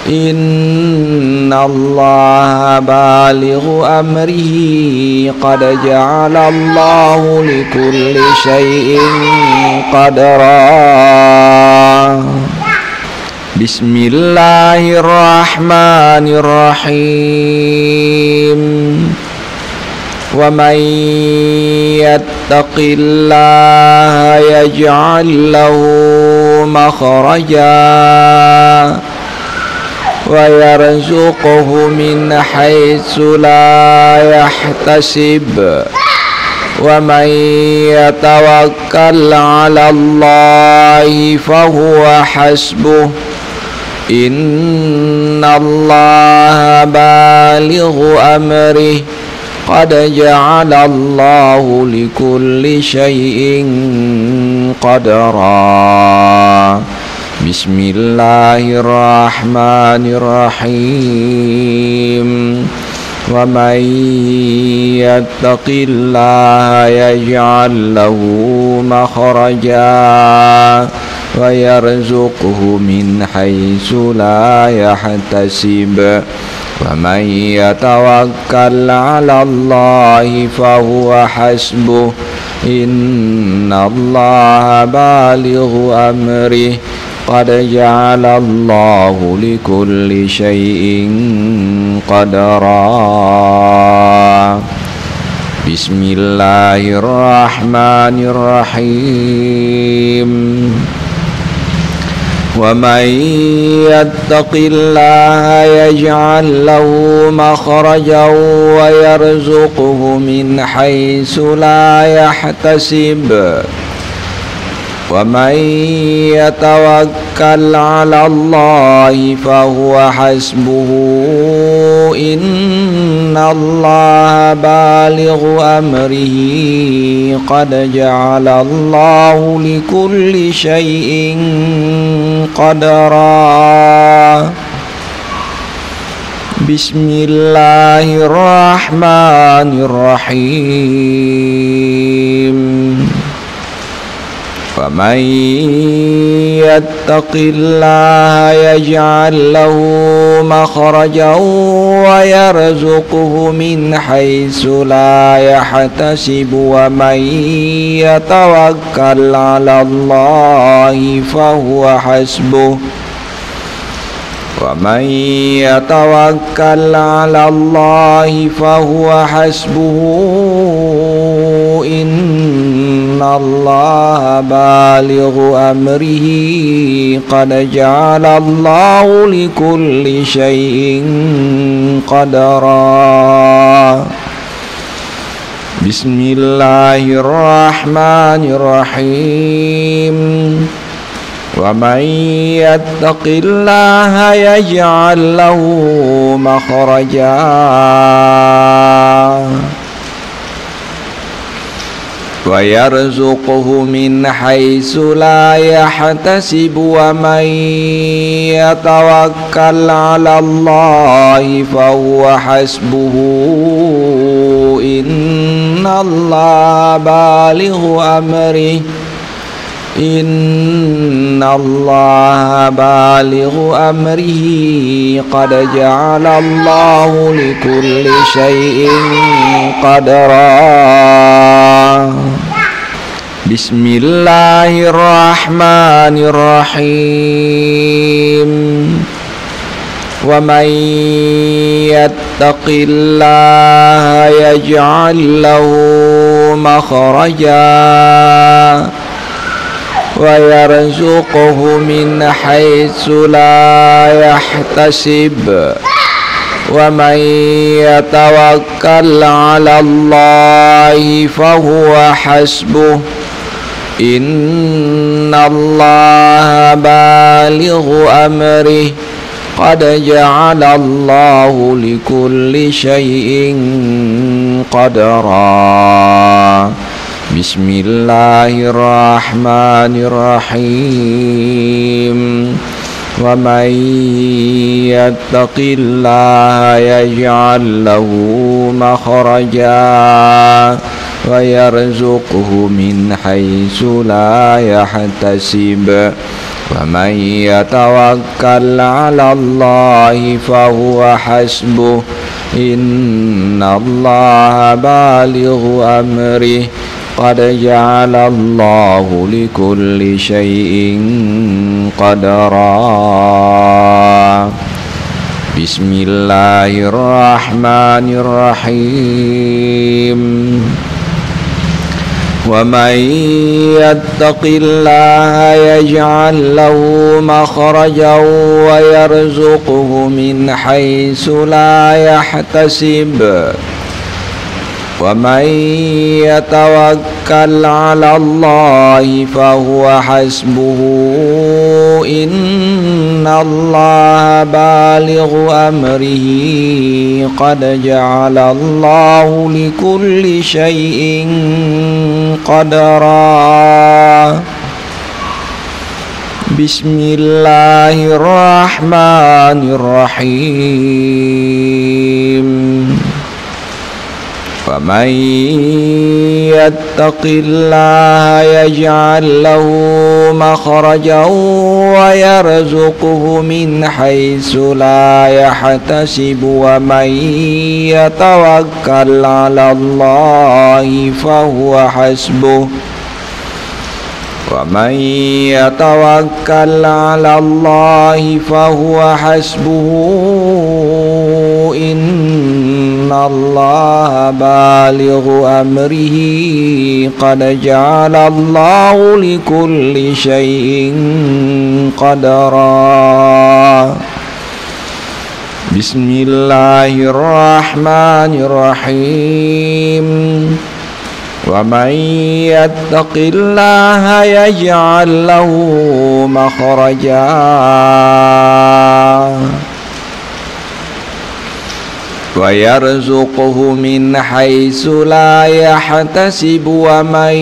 إن الله بالغ أمره قد جعل الله لكل شيء قدرا بسم الله الرحمن الرحيم ومن يتق الله يجعل له مخرجا ويرزقه من حيث لا يحتسب ومن يتوكل على الله فهو حسبه إن الله بالغ أمره قد جعل الله لكل شيء قدرا بسم الله الرحمن الرحيم ومن يتق الله يجعل له مخرجا ويرزقه من حيث لا يحتسب ومن يتوكل على الله فهو حسبه إن الله بالغ أمره قد جعل الله لكل شيء قدرا بسم الله الرحمن الرحيم ومن يتق الله يجعل له مخرجا ويرزقه من حيث لا يحتسب ومن يتوكل على الله فهو حسبه إن الله بالغ أمره قد جعل الله لكل شيء قدرا بسم الله الرحمن الرحيم ومن يتق الله يجعل له مخرجا ويرزقه من حيث لا يحتسب ومن يتوكل على الله فهو حسبه ومن يتوكل على الله فهو حسبه إن الله بالغ أمره قد جعل الله لكل شيء قدرا بسم الله الرحمن الرحيم ومن يتق الله يجعل له مخرجا ويرزقه من حيث لا يحتسب ومن يتوكل على الله فهو حسبه إن الله بالغ أمره إن الله بالغ أمره قد جعل الله لكل شيء قدرا. بسم الله الرحمن الرحيم. ومن يتق الله يجعل له مخرجا ويرزقه من حيث لا يحتسب ومن يتوكل على الله فهو حسبه إن الله بالغ أمره قد جعل الله لكل شيء قدرا. بسم الله الرحمن الرحيم. ومن يتق الله يجعل له مخرجا ويرزقه من حيث لا يحتسب ومن يتوكل على الله فهو حسبه إن الله بالغ أمره قد جعل الله لكل شيء قدرا. بسم الله الرحمن الرحيم. ومن يتق الله يجعل له مخرجا ويرزقه من حيث لا يحتسب ومن يتوكل على الله فهو حسبه إن الله بالغ أمره قد جعل الله لكل شيء قدرا. بسم الله الرحمن الرحيم. ومن يتق الله يجعل له مخرجا ويرزقه من حيث لا يحتسب ومن يتوكل على الله فهو حسبه ومن يتوكل على الله فهو حسبه إن الله بالغ أمره قد جعل الله لكل شيء قدرا. بسم الله الرحمن الرحيم. ومن يتق الله يجعل له مخرجا ويرزقه من حيث لا يحتسب ومن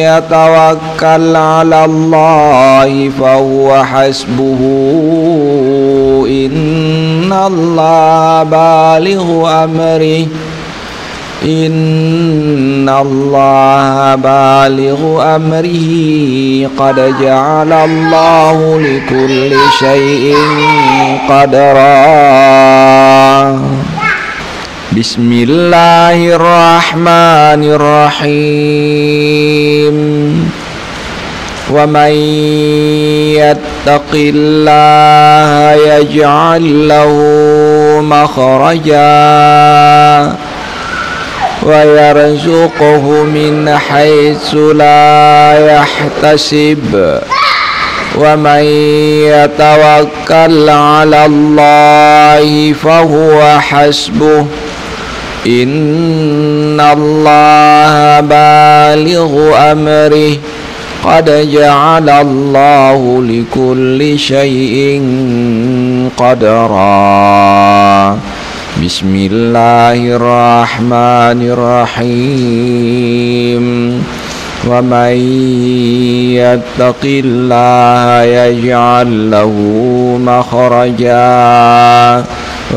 يتوكل على الله فهو حسبه إن الله بالغ أمره إن الله بالغ أمره قد جعل الله لكل شيء قدرا. بسم الله الرحمن الرحيم. ومن يتق الله يجعل له مخرجا ويرزقه من حيث لا يحتسب ومن يتوكل على الله فهو حسبه إن الله بالغ أمره قد جعل الله لكل شيء قدرا. بسم الله الرحمن الرحيم. ومن يتق الله يجعل له مخرجا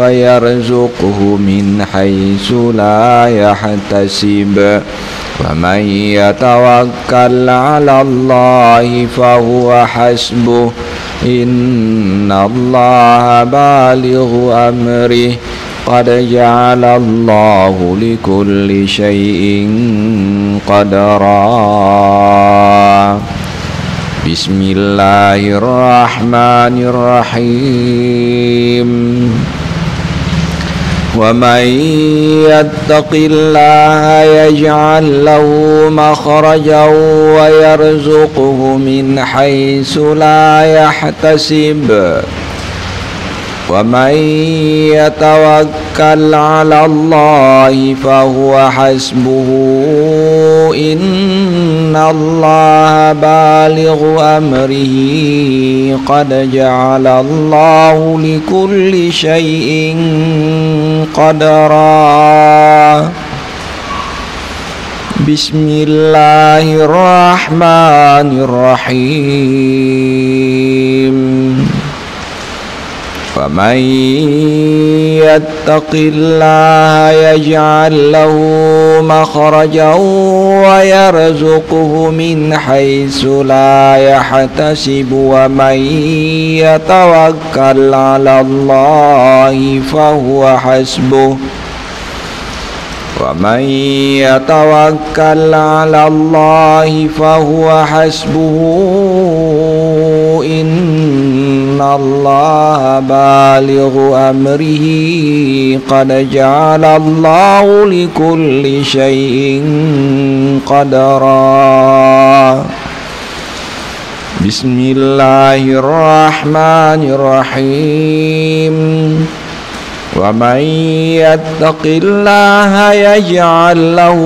ويرزقه من حيث لا يحتسب ومن يتوكل على الله فهو حسبه إن الله بالغ أمره قد جعل الله لكل شيء قدرا بسم الله الرحمن الرحيم ومن يتق الله يجعل له مخرجا ويرزقه من حيث لا يحتسب ومن يتوكل على الله فهو حسبه إن الله بالغ أمره قد جعل الله لكل شيء قدرا بسم الله الرحمن الرحيم ومن يتق الله يجعل له مخرجا ويرزقه من حيث لا يحتسب ومن يتوكل على الله فهو حسبه ومن يتوكل على الله فهو حسبه إن الله بالغ أمره قد جعل الله لكل شيء قدرا بسم الله الرحمن الرحيم ومن يتق الله يجعل له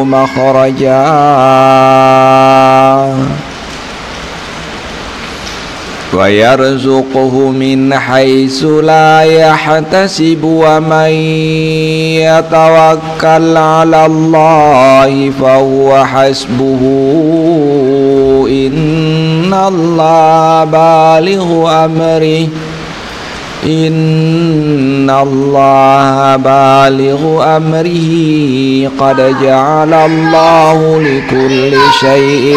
مخرجا ويرزقه من حيث لا يحتسب ومن يتوكل على الله فهو حسبه إن الله بالغ أمره إن الله بالغ أمره قد جعل الله لكل شيء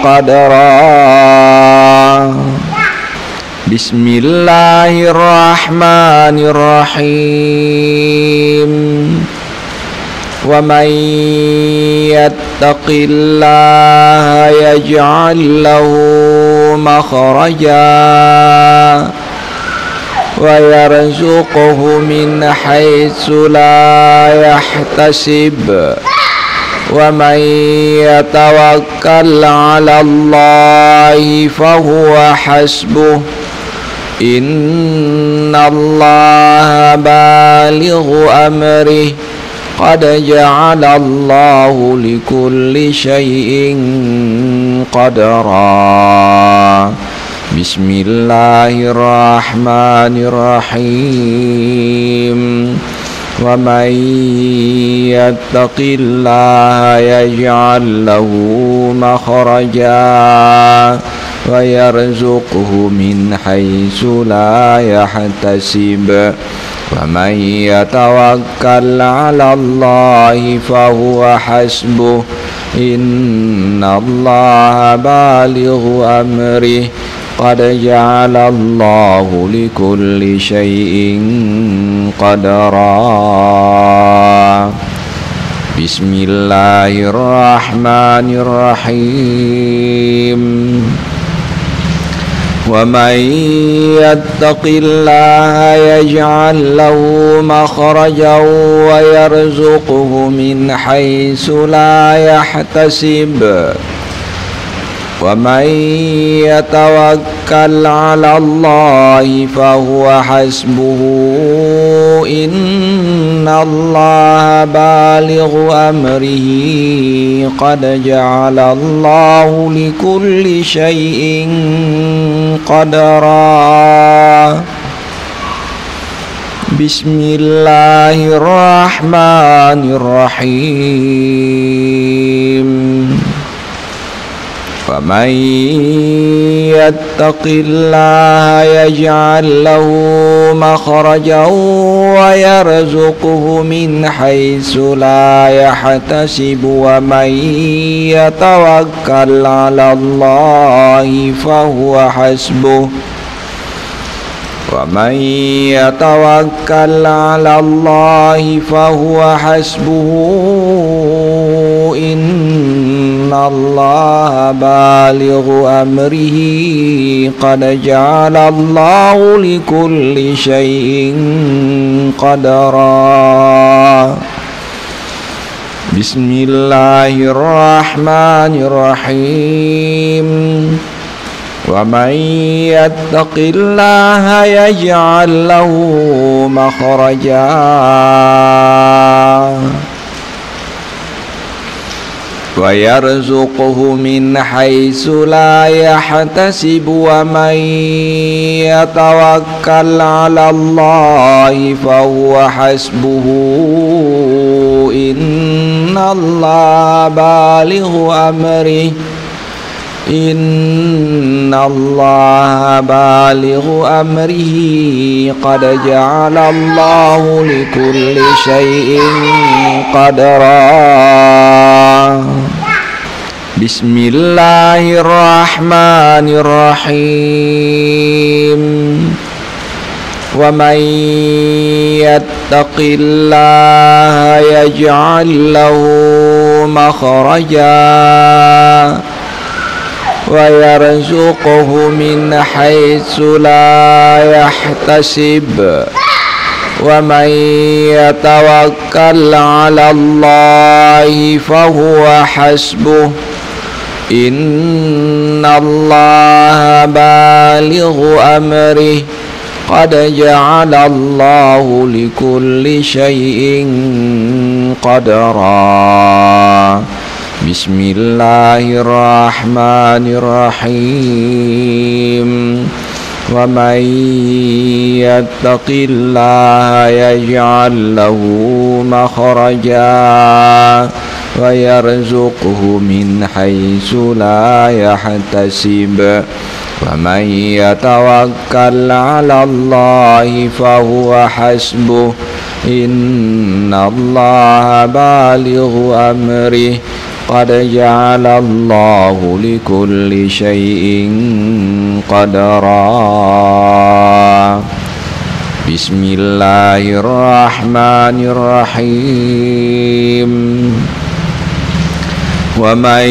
قدرا بسم الله الرحمن الرحيم ومن يتق الله يجعل له مخرجا ويرزقه من حيث لا يحتسب ومن يتوكل على الله فهو حسبه إن الله بالغ أمره قد جعل الله لكل شيء قدرا بسم الله الرحمن الرحيم ومن يتق الله يجعل له مخرجا ويرزقه من حيث لا يحتسب ومن يتوكل على الله فهو حسبه إن الله بالغ أمره قد جعل الله لكل شيء قدرا بسم الله الرحمن الرحيم ومن يتق الله يجعل له مخرجا ويرزقه من حيث لا يحتسب ومن يتوكل على الله فهو حسبه إن الله بالغ أمره قد جعل الله لكل شيء قدرا بسم الله الرحمن الرحيم ومن يتق الله يجعل له مخرجا ويرزقه من حيث لا يحتسب ومن يتوكل على الله فهو حسبه إن الله بالغ أمره قد جعل الله لكل شيء قدرا بسم الله الرحمن الرحيم ومن يتق الله يجعل له مخرجا ويرزقه من حيث لا يحتسب ومن يتوكل على الله فهو حسبه إن الله بالغ أمره قد جعل الله لكل شيء قدرا بسم الله الرحمن الرحيم ومن يتق الله يجعل له مخرجا ويرزقه من حيث لا يحتسب ومن يتوكل على الله فهو حسبه إن الله بالغ أمره قد جعل الله لكل شيء قدرا بسم الله الرحمن الرحيم ومن يتق الله يجعل له مخرجا ويرزقه من حيث لا يحتسب ومن يتوكل على الله فهو حسبه إن الله بالغ أمره قد جعل الله لكل شيء قدرا بسم الله الرحمن الرحيم ومن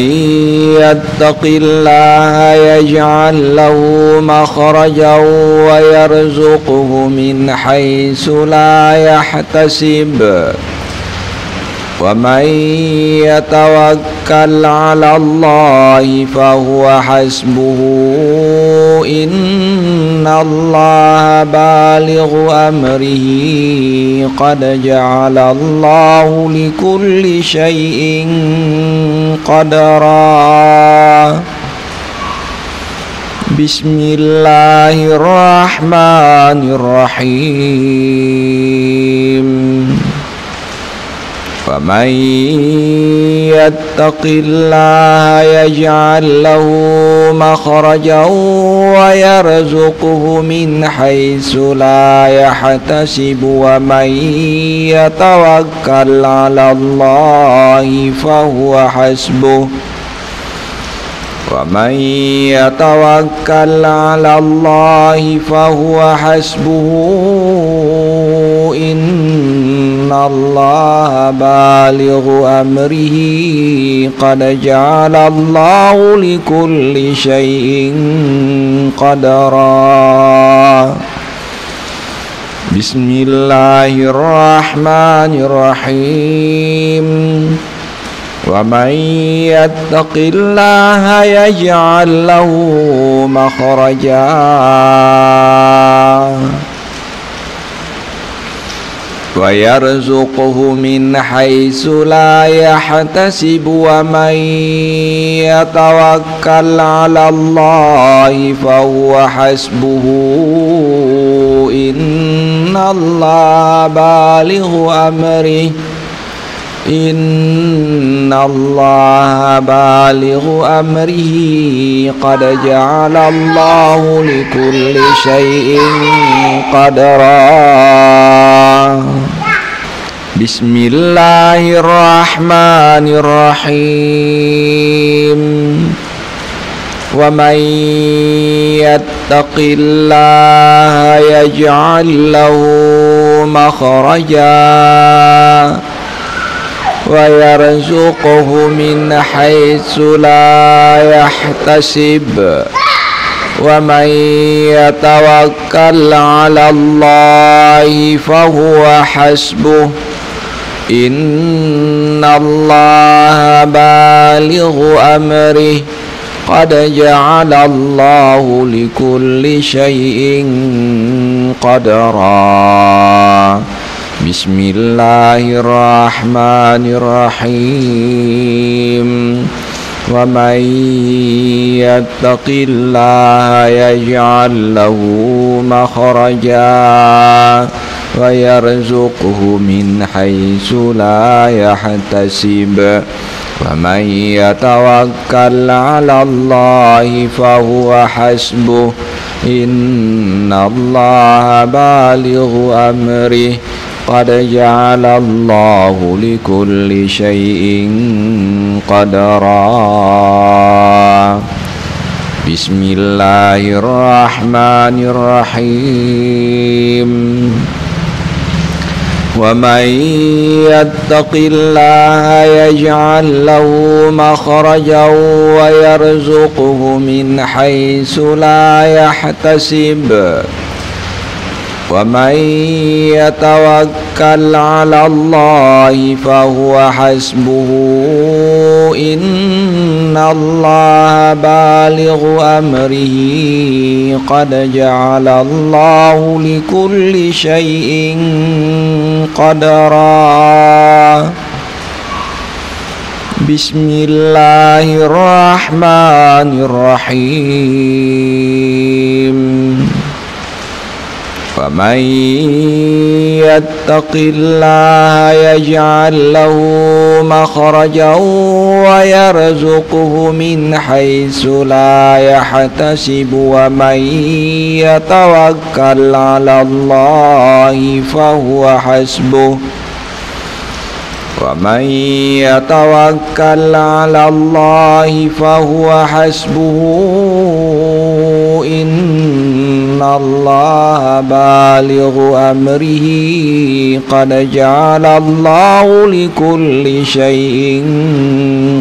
يتق الله يجعل له مخرجا ويرزقه من حيث لا يحتسب ومن يتوكل على الله فهو حسبه إن الله بالغ أمره قد جعل الله لكل شيء قدرا بسم الله الرحمن الرحيم ومن يتق الله يجعل له مخرجا ويرزقه من حيث لا يحتسب ومن يتوكل على الله فهو حسبه ومن يتوكل على الله فهو حسبه إن الله بالغ أمره قد جعل الله لكل شيء قدرا بسم الله الرحمن الرحيم ومن يتق الله يجعل له مخرجا ويرزقه من حيث لا يحتسب ومن يتوكل على الله فهو حسبه إن الله بالغ أمره إن الله بالغ أمره قد جعل الله لكل شيء قدرا بسم الله الرحمن الرحيم ومن يتق الله يجعل له مخرجا ويرزقه من حيث لا يحتسب ومن يتوكل على الله فهو حسبه إن الله بالغ أمره قد جعل الله لكل شيء قدرا بسم الله الرحمن الرحيم ومن يتق الله يجعل له مخرجا ويرزقه من حيث لا يحتسب ومن يتوكل على الله فهو حسبه إن الله بالغ أمره قد جعل الله لكل شيء قدرا بسم الله الرحمن الرحيم ومن يتق الله يجعل له مخرجا ويرزقه من حيث لا يحتسب ومن يتوكل على الله فهو حسبه إن الله بالغ أمره قد جعل الله لكل شيء قدرا بسم الله الرحمن الرحيم ومن يتق الله يجعل له مخرجا ويرزقه من حيث لا يحتسب ومن يتوكل على الله فهو حسبه ومن يتوكل على الله فهو حسبه إن الله بالغ أمره قد جعل الله لكل شيء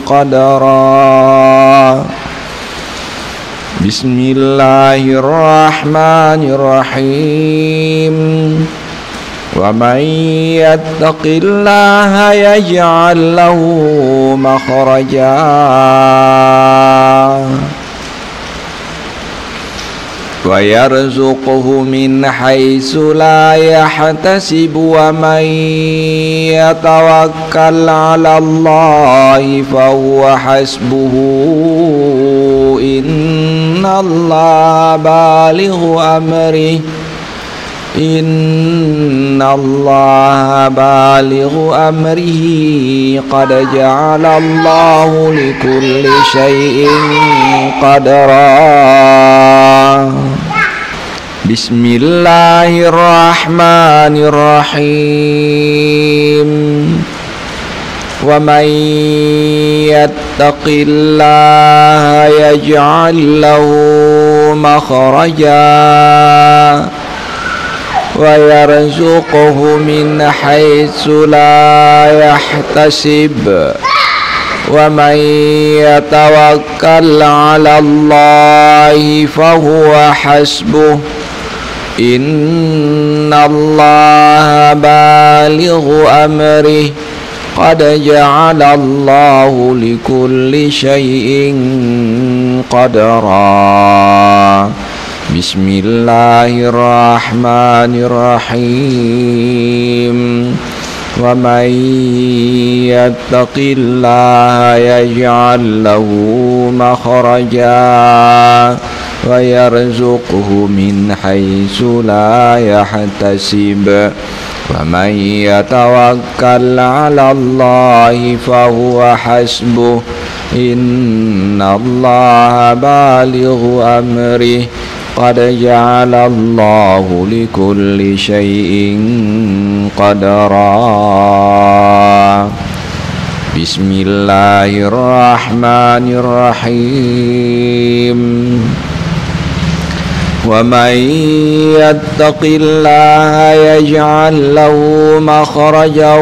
قدرا بسم الله الرحمن الرحيم ومن يتق الله يجعل له مخرجا ويرزقه من حيث لا يحتسب ومن يتوكل على الله فهو حسبه إن الله بالغ أمره إن الله بالغ أمره قد جعل الله لكل شيء قدرا بسم الله الرحمن الرحيم ومن يتق الله يجعل له مخرجا ويرزقه من حيث لا يحتسب ومن يتوكل على الله فهو حسبه إن الله بالغ أمره قد جعل الله لكل شيء قدرا بسم الله الرحمن الرحيم ومن يتق الله يجعل له مخرجا ويرزقه من حيث لا يحتسب ومن يتوكل على الله فهو حسبه إن الله بالغ أمره قد جعل الله لكل شيء قدرا بسم الله الرحمن الرحيم ومن يتق الله يجعل له مخرجا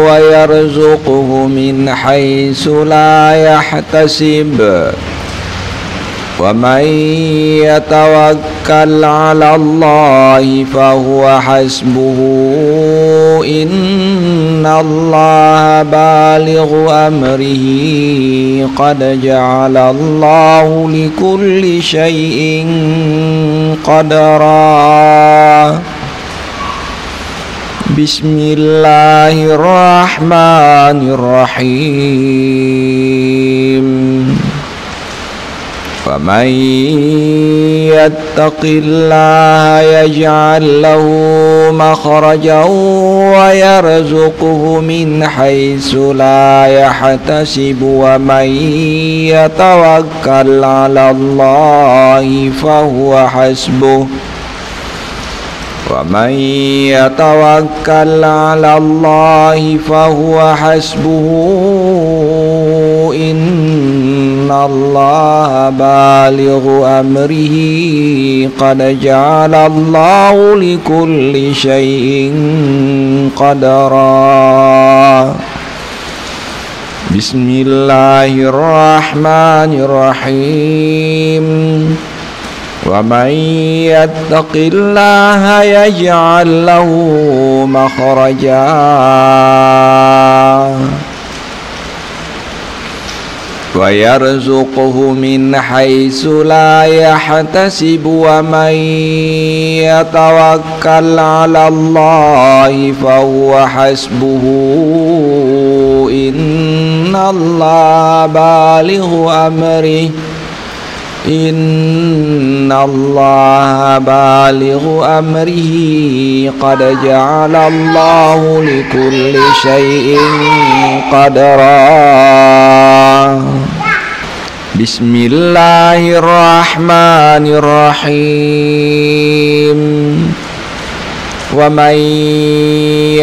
ويرزقه من حيث لا يحتسب ومن يتوكل على الله فهو حسبه إن الله بالغ أمره قد جعل الله لكل شيء قدرا بسم الله الرحمن الرحيم ومن يتق الله يجعل له مخرجا ويرزقه من حيث لا يحتسب ومن يتوكل على الله فهو حسبه ومن يتوكل على الله فهو حسبه إن الله بالغ أمره قد جعل الله لكل شيء قدرا بسم الله الرحمن الرحيم ومن يتق الله يجعل له مخرجا ويرزقه من حيث لا يحتسب ومن يتوكل على الله فهو حسبه إن الله بالغ أمره إن الله بالغ أمره قد جعل الله لكل شيء قدرا بسم الله الرحمن الرحيم ومن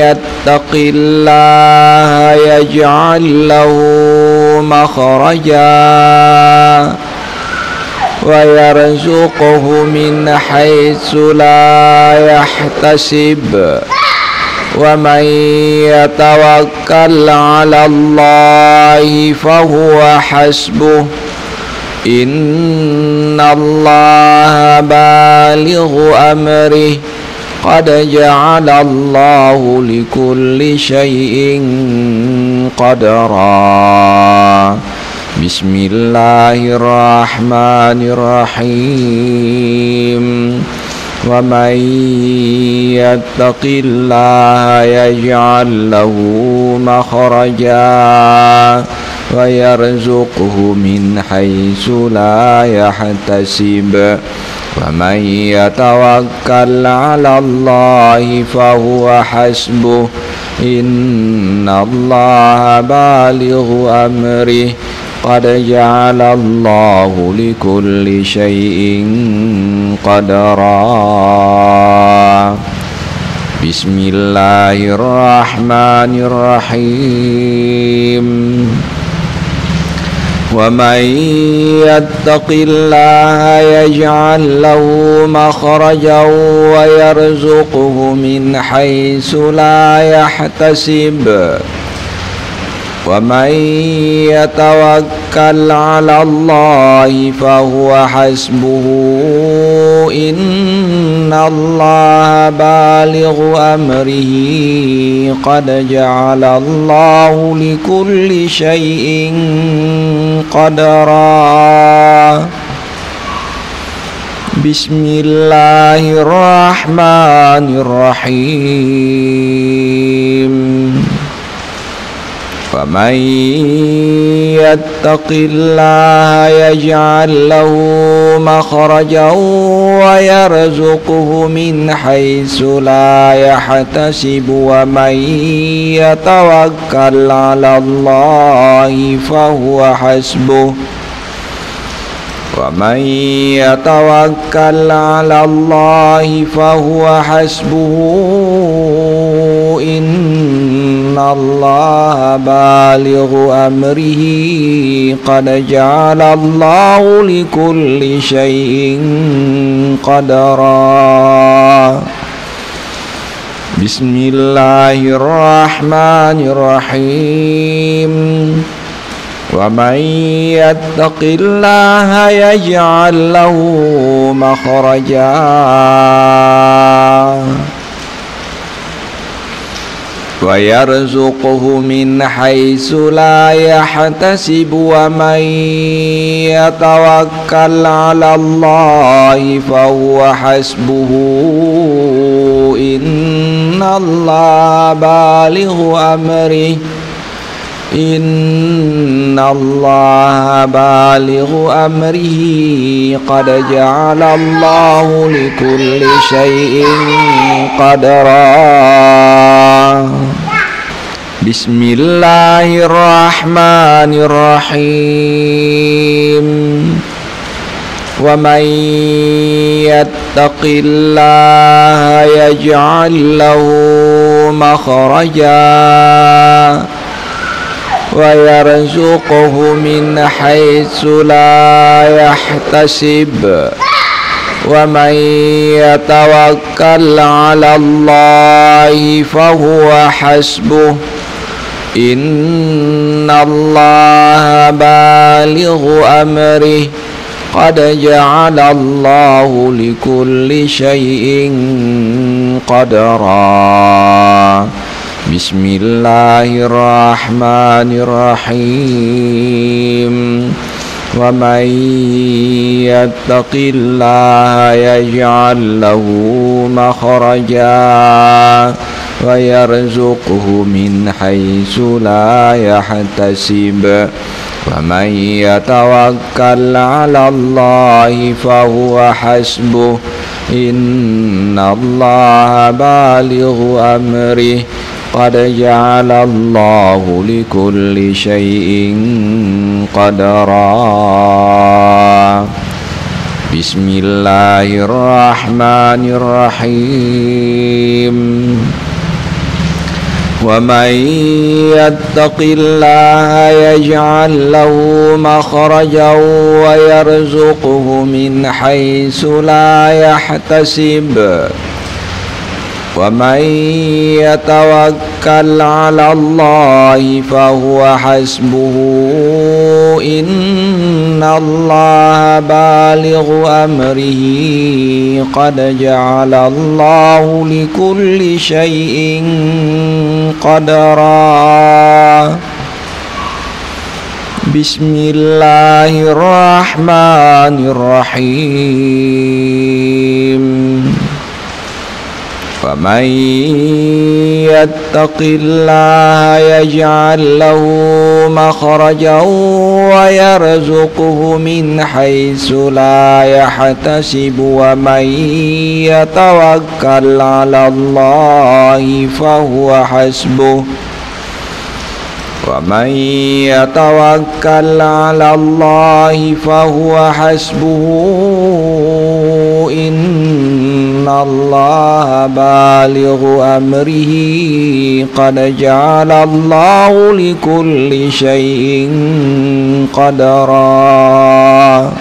يتق الله يجعل له مخرجا ويرزقه من حيث لا يحتسب ومن يتوكل على الله فهو حسبه إن الله بالغ أمره قد جعل الله لكل شيء قدرا بسم الله الرحمن الرحيم ومن يتق الله يجعل له مخرجا ويرزقه من حيث لا يحتسب ومن يتوكل على الله فهو حسبه إن الله بالغ أمره قد جعل الله لكل شيء قدرا بسم الله الرحمن الرحيم ومن يتق الله يجعل له مخرجا ويرزقه من حيث لا يحتسب ومن يتوكل على الله فهو حسبه إن الله بالغ أمره قد جعل الله لكل شيء قدرا بسم الله الرحمن الرحيم ومن يتق الله يجعل له مخرجا ويرزقه من حيث لا يحتسب ومن يتوكل على الله فهو حسبه ومن يتوكل على الله فهو حسبه إن الله بالغ أمره قد جعل الله لكل شيء قدرا بسم الله الرحمن الرحيم ومن يتق الله يجعل له مخرجا ويرزقه من حيث لا يحتسب ومن يتوكل على الله فهو حسبه إن الله بالغ أمره إن الله بالغ أمره قد جعل الله لكل شيء قدرا بسم الله الرحمن الرحيم ومن يتق الله يجعل له مخرجا ويرزقه من حيث لا يحتسب ومن يتوكل على الله فهو حسبه إن الله بالغ أمره قد جعل الله لكل شيء قدرا بسم الله الرحمن الرحيم ومن يتق الله يجعل له مخرجا ويرزقه من حيث لا يحتسب ومن يتوكل على الله فهو حسبه إن الله بالغ أمره قد جعل الله لكل شيء قدرا بسم الله الرحمن الرحيم ومن يتق الله يجعل له مخرجا ويرزقه من حيث لا يحتسب ومن يتوكل على الله فهو حسبه إن الله بالغ أمره قد جعل الله لكل شيء قدرا بسم الله الرحمن الرحيم ومن يتق الله يجعل له مخرجا ويرزقه من حيث لا يحتسب ومن يتوكل على الله فهو حسبه ومن يتوكل على الله فهو حسبه إن الله بالغ أمره قد جعل الله لكل شيء قدرا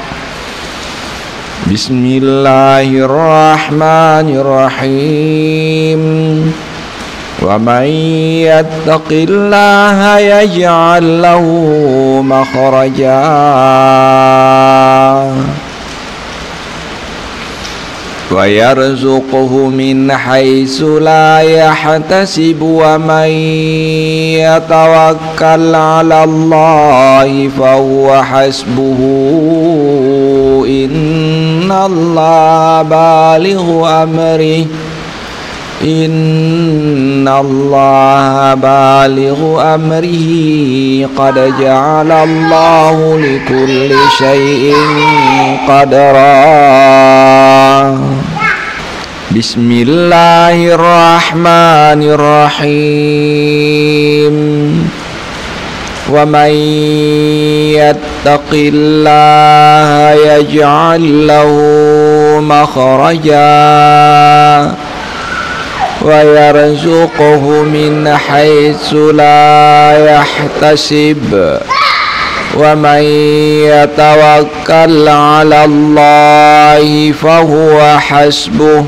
بسم الله الرحمن الرحيم ومن يتق الله يجعل له مخرجا ويرزقه من حيث لا يحتسب ومن يتوكل على الله فهو حسبه إن الله بالغ أمره إن الله بالغ أمره قد جعل الله لكل شيء قدرا بسم الله الرحمن الرحيم ومن يتق الله يجعل له مخرجا ويرزقه من حيث لا يحتسب ومن يتوكل على الله فهو حسبه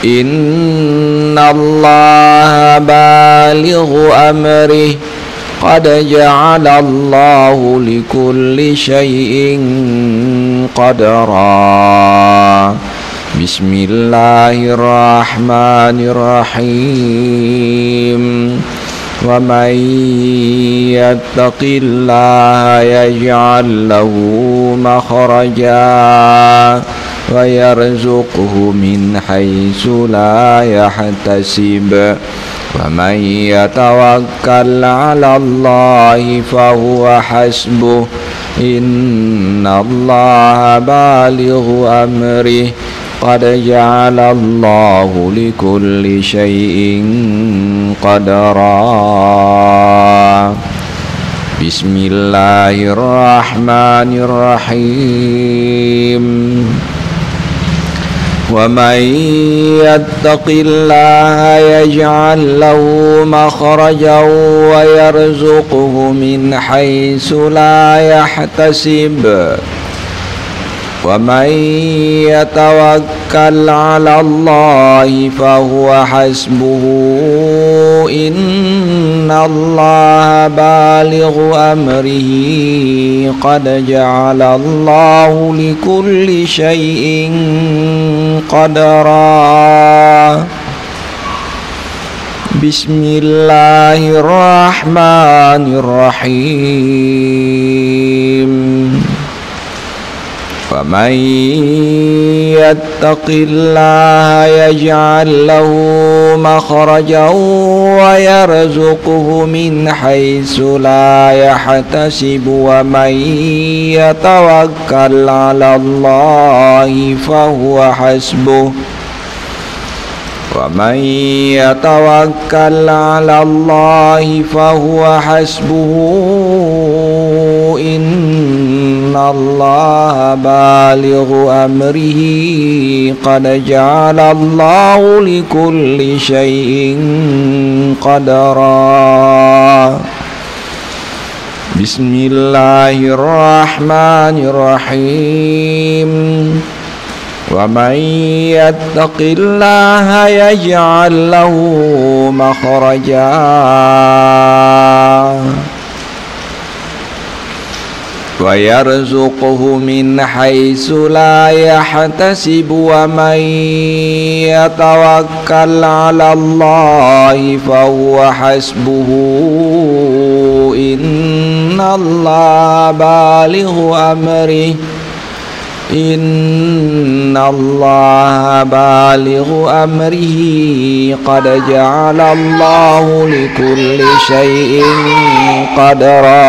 إن الله بالغ أمره قد جعل الله لكل شيء قدرا بسم الله الرحمن الرحيم ومن يتق الله يجعل له مخرجا ويرزقه من حيث لا يحتسب ومن يتوكل على الله فهو حسبه إن الله بالغ أمره قد جعل الله لكل شيء قدرا بسم الله الرحمن الرحيم ومن يتق الله يجعل له مخرجا ويرزقه من حيث لا يحتسب ومن يتوكل على الله فهو حسبه إن الله بالغ أمره قد جعل الله لكل شيء قدرا بسم الله الرحمن الرحيم ومن يتق الله يجعل له مخرجا ويرزقه من حيث لا يحتسب ومن يتوكل على الله فهو حسبه ومن يتوكل على الله فهو حسبه إن الله بالغ أمره قد جعل الله لكل شيء قدرا بسم الله الرحمن الرحيم ومن يتق الله يجعل له مخرجا ويرزقه من حيث لا يحتسب ومن يتوكل على الله فهو حسبه إن الله بالغ أمره إن الله بالغ أمره قد جعل الله لكل شيء قدرا